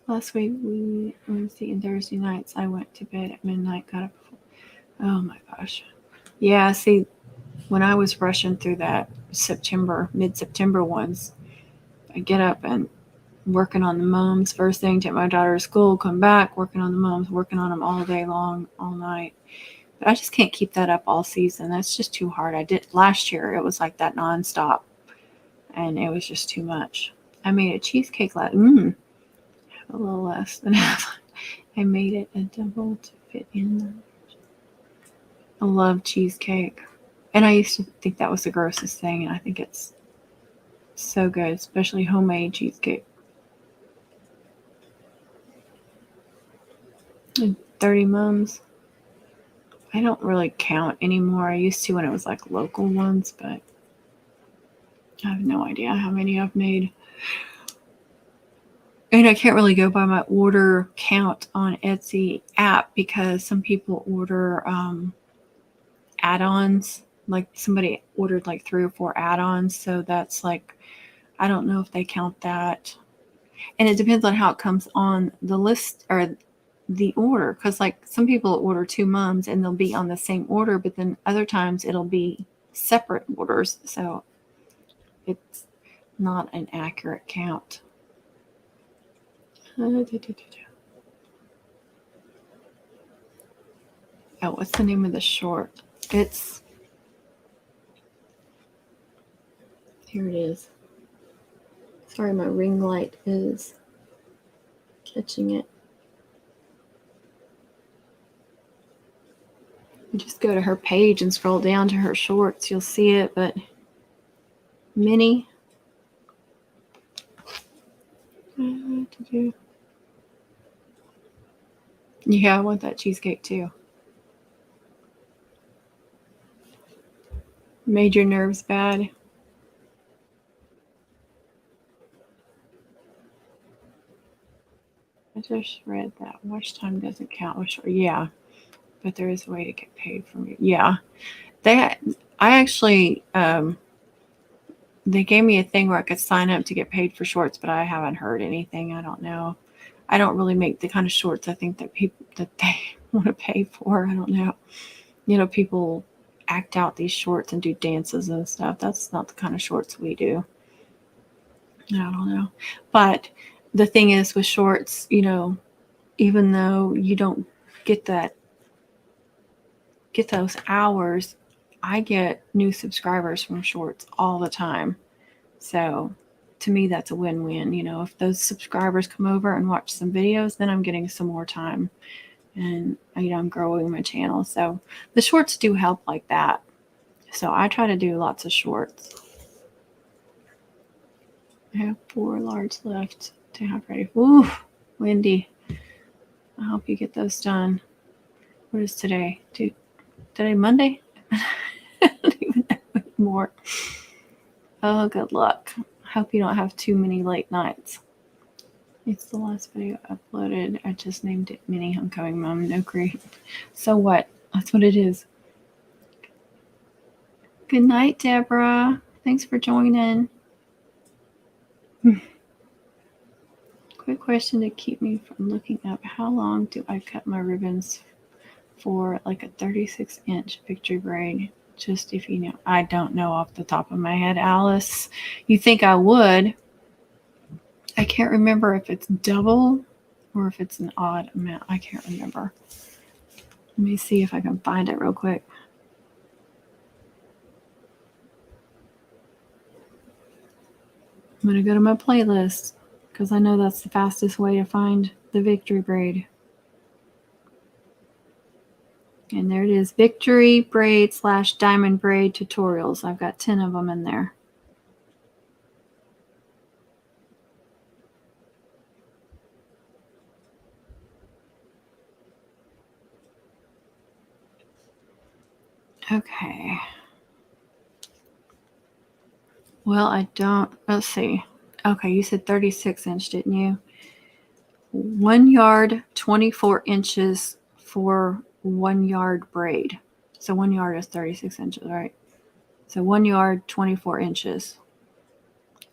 Last week, Wednesday and Thursday nights, I went to bed at midnight, got up. Oh my gosh. Yeah, see, when I was rushing through that mid-September ones, I get up and working on the mums first thing, take my daughter to school, come back, working on the mums, working on them all day long, all night. But I just can't keep that up all season. That's just too hard. I did last year. It was like that nonstop, and it was just too much. I made a cheesecake a little less than half. I made it a double to fit in. I love cheesecake. And I used to think that was the grossest thing, and I think it's so good, especially homemade cheesecake. And 30 mums. I don't really count anymore. I used to when it was like local ones, but I have no idea how many I've made. And I can't really go by my order count on Etsy app because some people order add-ons. Like somebody ordered like 3 or 4 add-ons. So that's like, I don't know if they count that. And it depends on how it comes on the list or the order. Because like some people order 2 mums and they'll be on the same order, but then other times it'll be separate orders. So it's not an accurate count. Oh, what's the name of the short? It's, here it is. Sorry, my ring light is catching it. You just go to her page and scroll down to her shorts. You'll see it, but Minnie. Yeah, I want that cheesecake too. Made your nerves bad. I just read that. Watch time doesn't count. Yeah, but there is a way to get paid from you. Yeah, I actually they gave me a thing where I could sign up to get paid for shorts, but I haven't heard anything. I don't know. I don't really make the kind of shorts I think that people that they want to pay for. I don't know. You know, people act out these shorts and do dances and stuff. That's not the kind of shorts we do. I don't know. But the thing is with shorts, you know, even though you don't get those hours, I get new subscribers from shorts all the time. So to me, that's a win-win. You know, if those subscribers come over and watch some videos, then I'm getting some more time and, you know, I'm growing my channel. So the shorts do help like that. So I try to do lots of shorts. I have 4 large left to have ready. Ooh, windy. I hope you get those done. What is today? Today Monday? I don't even know anymore. Oh, good luck. I hope you don't have too many late nights. It's the last video uploaded. I just named it Mini Homecoming Mom. No grief. So what? That's what it is. Good night, Deborah. Thanks for joining. Quick question to keep me from looking up. How long do I cut my ribbons for like a 36-inch victory braid? Just if you know. I don't know off the top of my head, Alice. You think I would. I can't remember if it's double or if it's an odd amount. I can't remember. Let me see if I can find it real quick. I'm going to go to my playlist because I know that's the fastest way to find the victory braid. And there it is, victory braid / diamond braid tutorials. I've got 10 of them in there. Okay. Well, I don't, let's see. Okay, you said 36-inch, didn't you? 1 yard, 24 inches for 1 yard braid. So 1 yard is 36 inches, right? So 1 yard, 24 inches.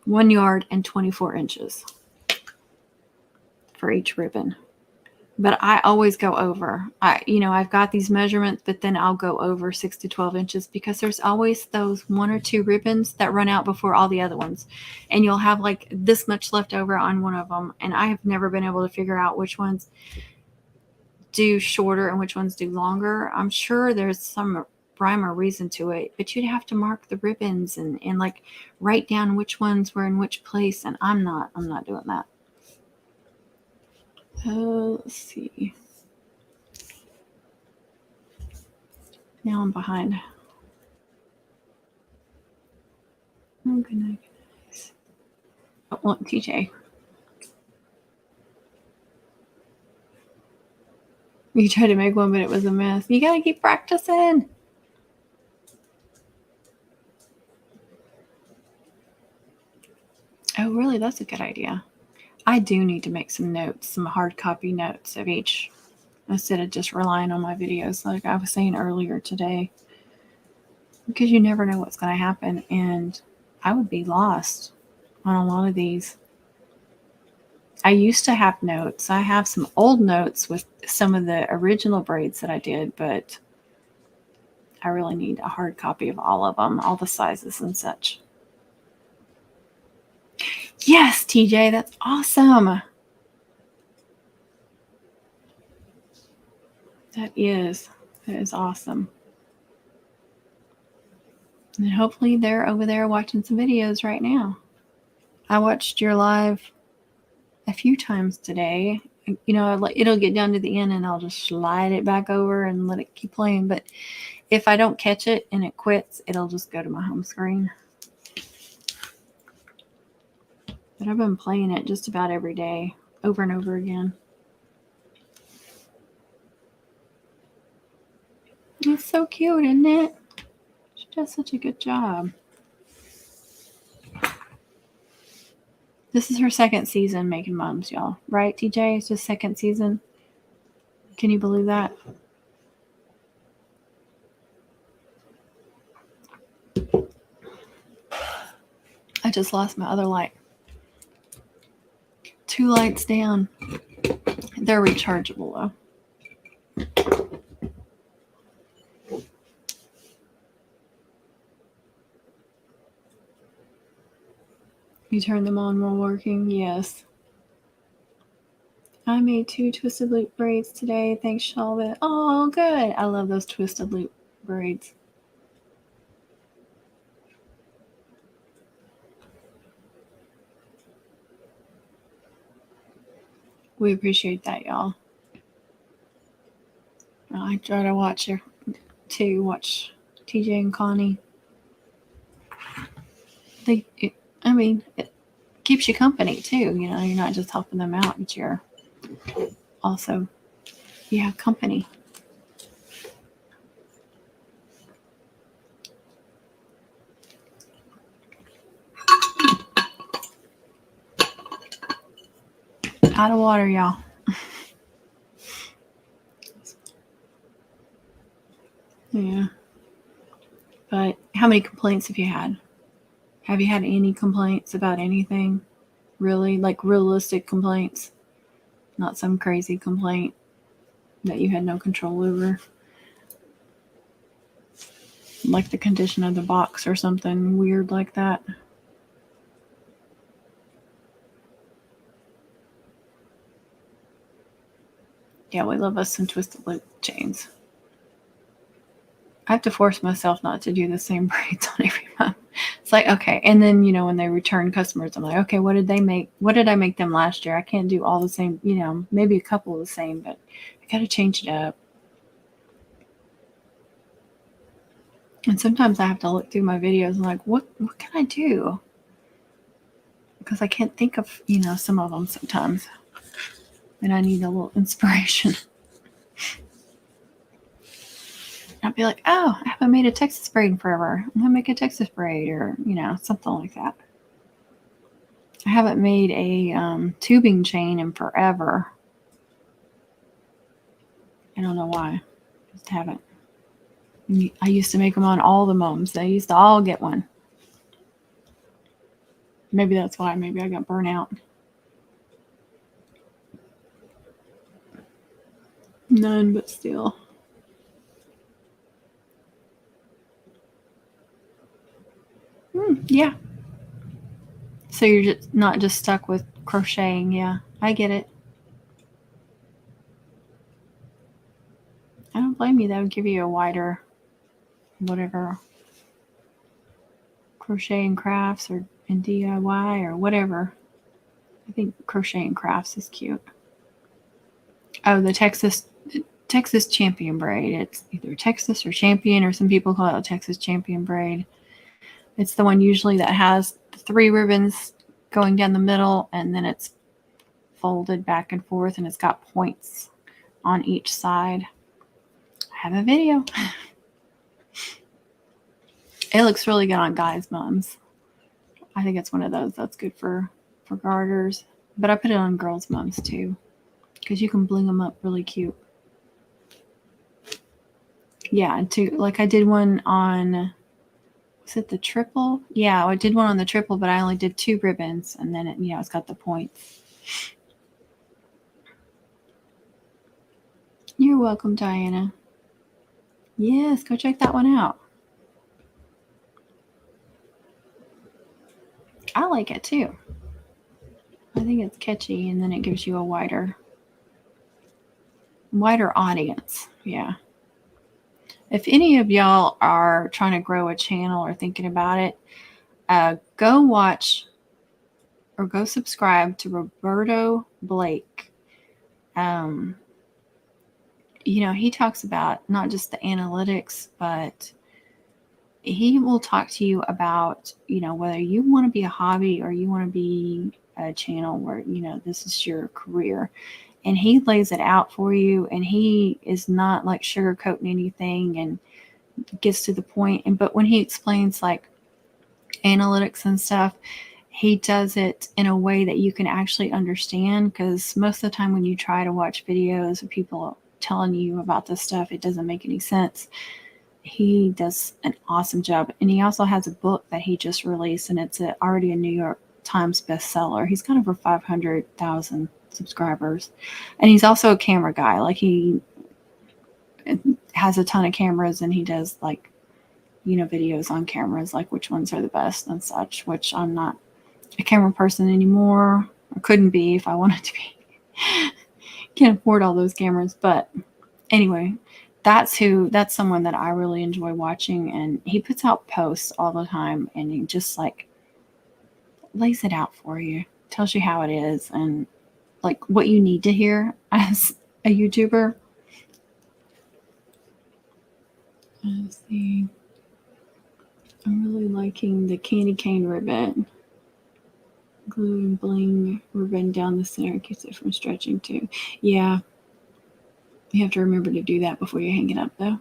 1 yard and 24 inches for each ribbon. But I always go over. I've got these measurements, but then I'll go over 6 to 12 inches because there's always those 1 or 2 ribbons that run out before all the other ones. And you'll have like this much left over on one of them. And I have never been able to figure out which ones do shorter and which ones do longer. I'm sure there's some rhyme or reason to it, but you'd have to mark the ribbons and like write down which ones were in which place. And I'm not doing that. Let's see. Now I'm behind. Oh, good night. Oh, well, TJ. You tried to make one, but it was a mess. You gotta keep practicing. Oh, really? That's a good idea. I do need to make some notes, some hard copy notes of each, instead of just relying on my videos, like I was saying earlier today. Because you never know what's going to happen, and I would be lost on a lot of these. I used to have notes. I have some old notes with some of the original braids that I did, but I really need a hard copy of all of them, all the sizes and such. Yes, TJ, that's awesome. That is awesome. And hopefully they're over there watching some videos right now. I watched your live a few times today. You know, it'll get down to the end and I'll just slide it back over and let it keep playing. But if I don't catch it and it quits, it'll just go to my home screen. But I've been playing it just about every day, over and over again. It's so cute, isn't it? She does such a good job. This is her second season making mums, y'all. Right, TJ? It's just second season. Can you believe that? I just lost my other light. 2 lights down. They're rechargeable, though. You turn them on while working? Yes. I made 2 twisted loop braids today. Thanks, Charlotte. Oh, good. I love those twisted loop braids. We appreciate that, y'all. I try to watch watch TJ and Connie. It keeps you company too. You know, you're not just helping them out, but you're also, you have company. Out of water, y'all. Yeah. But how many complaints have you had? Have you had any complaints about anything? Really? Like realistic complaints? Not some crazy complaint that you had no control over? Like the condition of the box or something weird like that? Yeah, we love us some twisted loop chains. I have to force myself not to do the same braids on every month. It's like, okay. And then, you know, when they return customers, I'm like, okay, what did they make? What did I make them last year? I can't do all the same, you know, maybe a couple of the same, but I got to change it up. And sometimes I have to look through my videos and like, what can I do? Because I can't think of, you know, some of them sometimes. And I need a little inspiration. I'd be like, oh, I haven't made a Texas braid in forever. I'm going to make a Texas braid or, you know, something like that. I haven't made a tubing chain in forever. I don't know why. Just haven't. I used to make them on all the mums. They used to all get one. Maybe that's why. Maybe I got burnt out. None, but still. Yeah. So you're just not just stuck with crocheting. Yeah, I get it. I don't blame you. That would give you a wider, whatever, crochet and crafts or in DIY or whatever. I think crochet and crafts is cute. Oh, the Texas Texas champion braid. It's either Texas or champion, or some people call it a Texas champion braid. It's the one usually that has the 3 ribbons going down the middle, and then it's folded back and forth, and it's got points on each side. I have a video. It looks really good on guys' mums. I think it's one of those that's good for garters. But I put it on girls' mums too, because you can bling them up really cute. Yeah, like I did one on, was it the triple? Yeah, I did one on the triple, but I only did 2 ribbons, and then it's got the points. You're welcome, Diana. Yes, go check that one out. I like it too. I think it's catchy, and then it gives you a wider audience. Yeah. If any of y'all are trying to grow a channel or thinking about it, go watch or go subscribe to Roberto Blake. He talks about not just the analytics, but he will talk to you about, whether you want to be a hobby or you want to be a channel where, this is your career. And he lays it out for you, and he is not like sugarcoating anything and gets to the point. But when he explains like analytics and stuff, he does it in a way that you can actually understand, because most of the time when you try to watch videos of people telling you about this stuff, it doesn't make any sense. He does an awesome job. And he also has a book that he just released, and it's already a New York Times bestseller. He's got over 500,000 subscribers. And he's also a camera guy. Like, he has a ton of cameras, and he does like, videos on cameras, like which ones are the best and such, which I'm not a camera person anymore. I couldn't be if I wanted to be. Can't afford all those cameras. But anyway, that's someone that I really enjoy watching, and he puts out posts all the time, and he just like lays it out for you, tells you how it is, and like what you need to hear as a YouTuber. Let's see. I'm really liking the candy cane ribbon. Glue and bling ribbon down the center keeps it from stretching too. Yeah. You have to remember to do that before you hang it up, though.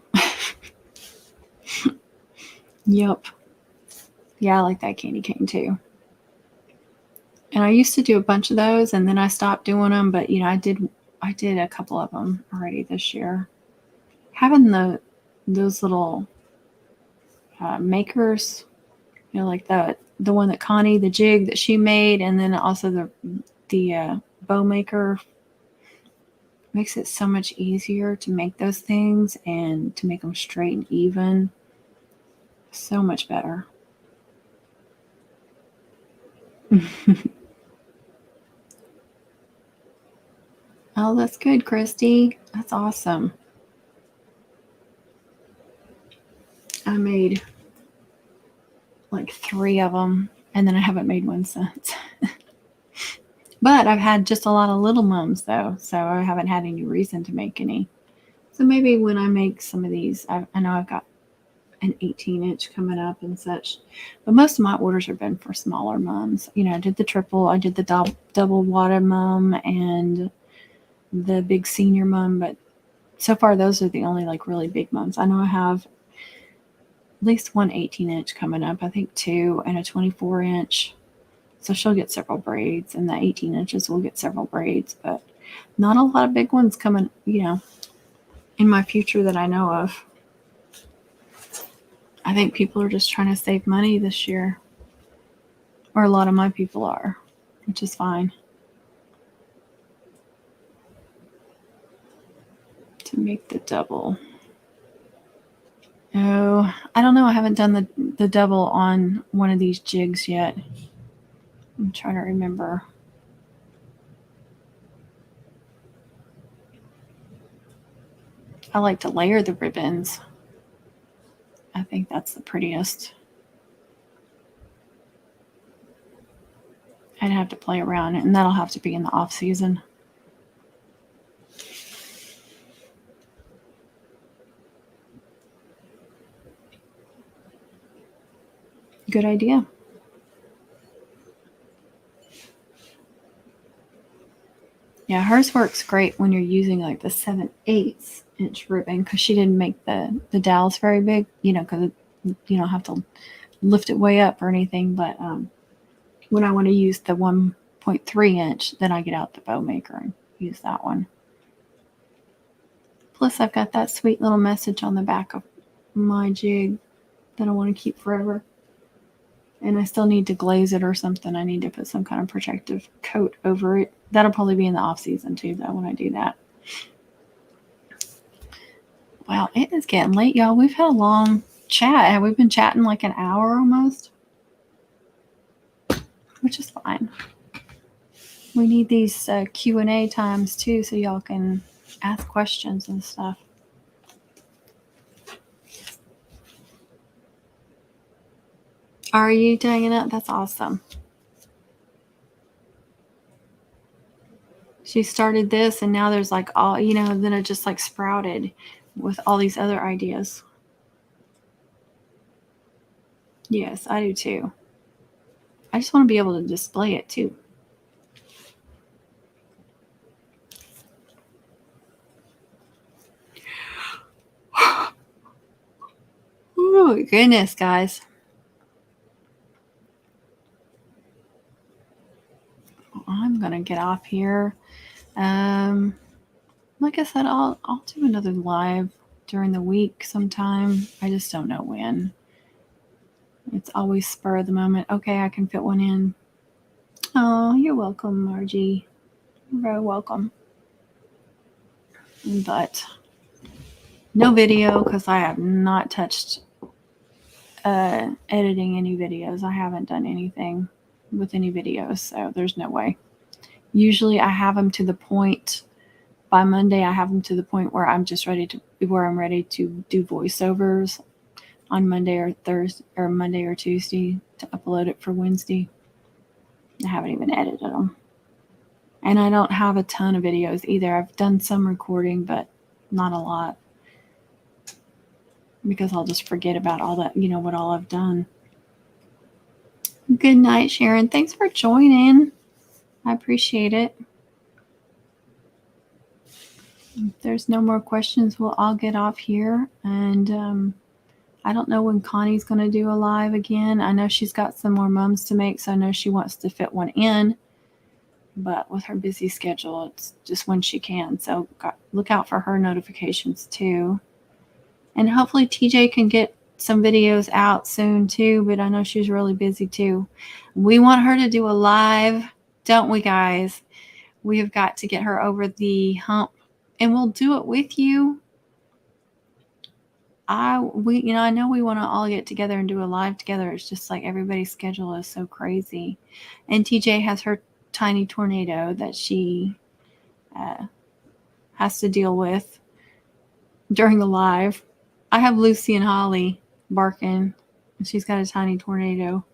Yep. Yeah, I like that candy cane too. And I used to do a bunch of those, and then I stopped doing them. But I did a couple of them already this year. Having those little makers, like the one that Connie, the jig that she made, and then also the bow maker, makes it so much easier to make those things and to make them straight and even. So much better. Oh, that's good, Christy. That's awesome. I made like 3 of them, and then I haven't made one since. But I've had just a lot of little mums, though, so I haven't had any reason to make any. So maybe when I make some of these, I know I've got an 18-inch coming up and such, but most of my orders have been for smaller mums. I did the triple, I did the double water mum, and the big senior mum, but so far those are the only like really big mums. I know I have at least one 18-inch coming up, I think 2, and a 24-inch. So she'll get several braids, and the 18 inches will get several braids, but not a lot of big ones coming, in my future that I know of. I think people are just trying to save money this year, or a lot of my people are, which is fine. To make the double. Oh, I don't know. I haven't done the double on one of these jigs yet. I'm trying to remember. I like to layer the ribbons. I think that's the prettiest. I'd have to play around, and that'll have to be in the off season. Good idea. Yeah, hers works great when you're using like the 7/8 inch ribbon because she didn't make the dowels very big, because you don't have to lift it way up or anything. But when I want to use the 1.3 inch, then I get out the bow maker and use that one. Plus, I've got that sweet little message on the back of my jig that I want to keep forever. And I still need to glaze it or something. I need to put some kind of protective coat over it. That'll probably be in the off season too, though, when I do that. Well, it is getting late, y'all. We've had a long chat. We've been chatting like an hour almost, which is fine. We need these Q&A times too, so y'all can ask questions and stuff. Are you tagging it? That's awesome. She started this, and now there's like all, then it just like sprouted with all these other ideas. Yes, I do too. I just want to be able to display it too. Oh my goodness, guys. Well, I'm gonna get off here. Like I said, I'll do another live during the week sometime. I just don't know when. It's always spur of the moment. Okay, I can fit one in. Oh, you're welcome, Margie. You're very welcome. But no video because I have not touched editing any videos. I haven't done anything with any videos, so there's no way. Usually I have them to the point, by Monday I have them to the point where I'm ready to do voiceovers on Monday or Thursday or Monday or Tuesday to upload it for Wednesday. I haven't even edited them. And I don't have a ton of videos either. I've done some recording, but not a lot. Because I'll just forget about all that, what all I've done. Good night, Sharon. Thanks for joining. I appreciate it. If there's no more questions, we'll all get off here. And I don't know when Connie's going to do a live again. I know she's got some more mums to make, so I know she wants to fit one in. But with her busy schedule, it's just when she can. So look out for her notifications too. And hopefully TJ can get some videos out soon too, but I know she's really busy too. We want her to do a live, don't we, guys? We have got to get her over the hump, and we'll do it with you. I know we want to all get together and do a live together. It's just like everybody's schedule is so crazy. And TJ has her tiny tornado that she has to deal with during the live. I have Lucy and Holly barking, and she's got a tiny tornado.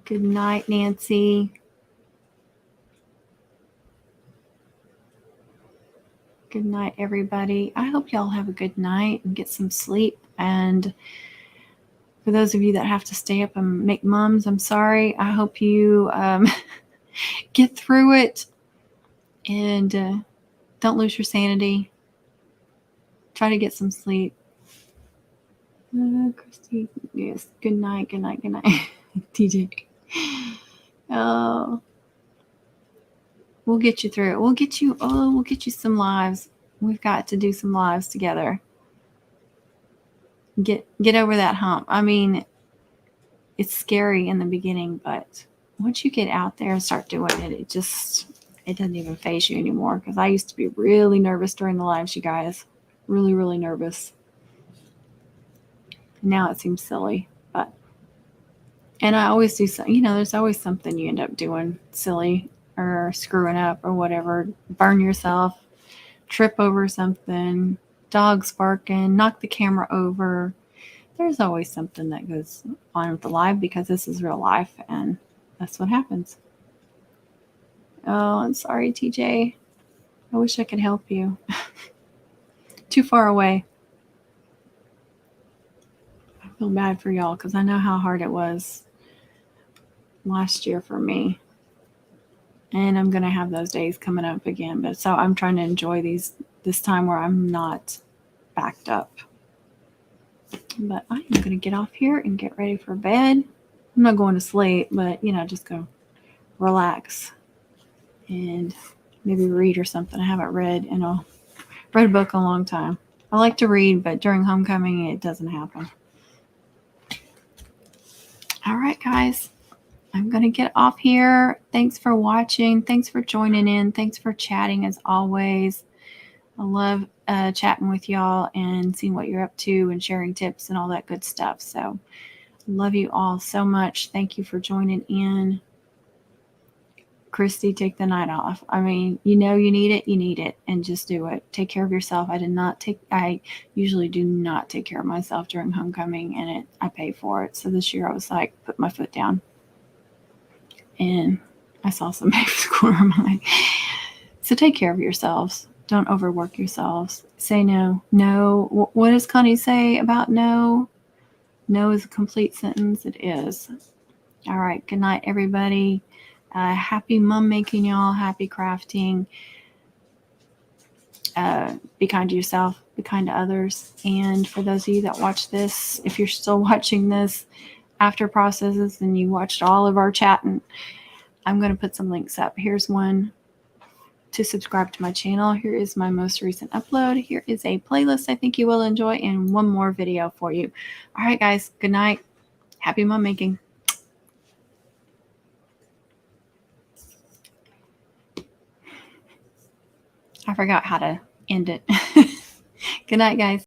Good night, Nancy. Good night, everybody. I hope y'all have a good night and get some sleep. And for those of you that have to stay up and make mums, I'm sorry. I hope you get through it and don't lose your sanity. Try to get some sleep. Christy, yes. Good night. Good night. Good night. TJ. Oh. We'll get you through it. We'll get you some lives. We've got to do some lives together. Get over that hump. I mean, it's scary in the beginning, but once you get out there and start doing it, it doesn't even faze you anymore. Because I used to be really nervous during the lives, you guys. Really, really nervous. Now it seems silly, and I always do something. There's always something you end up doing silly or screwing up or whatever, burn yourself, trip over something, dogs barking, knock the camera over. There's always something that goes on with the live because this is real life and that's what happens. Oh, I'm sorry, TJ. I wish I could help you. too far away. I feel bad for y'all because I know how hard it was last year for me. And I'm going to have those days coming up again. But so I'm trying to enjoy this time where I'm not backed up. But I'm going to get off here and get ready for bed. I'm not going to sleep, but, just go relax and maybe read or something. I haven't read read a book in a long time. I like to read, but during homecoming, it doesn't happen. All right, guys. I'm going to get off here. Thanks for watching. Thanks for joining in. Thanks for chatting as always. I love chatting with y'all and seeing what you're up to and sharing tips and all that good stuff. So love you all so much. Thank you for joining in. Christy, take the night off. I mean, you need it, and just do it. Take care of yourself. I usually do not take care of myself during homecoming, and I pay for it. So this year I was like, put my foot down. And I saw some baby squirm. So take care of yourselves. Don't overwork yourselves. Say no. No. What does Connie say about no? No is a complete sentence. It is. All right. Good night, everybody. Happy mom making, y'all. Happy crafting. Be kind to yourself. Be kind to others. And for those of you that watch this, if you're still watching this after processes and you watched all of our chatting, I'm going to put some links up. Here's one to subscribe to my channel. Here is my most recent upload. Here is a playlist I think you will enjoy, and one more video for you. All right, guys. Good night. Happy mom making. I forgot how to end it. Good night, guys.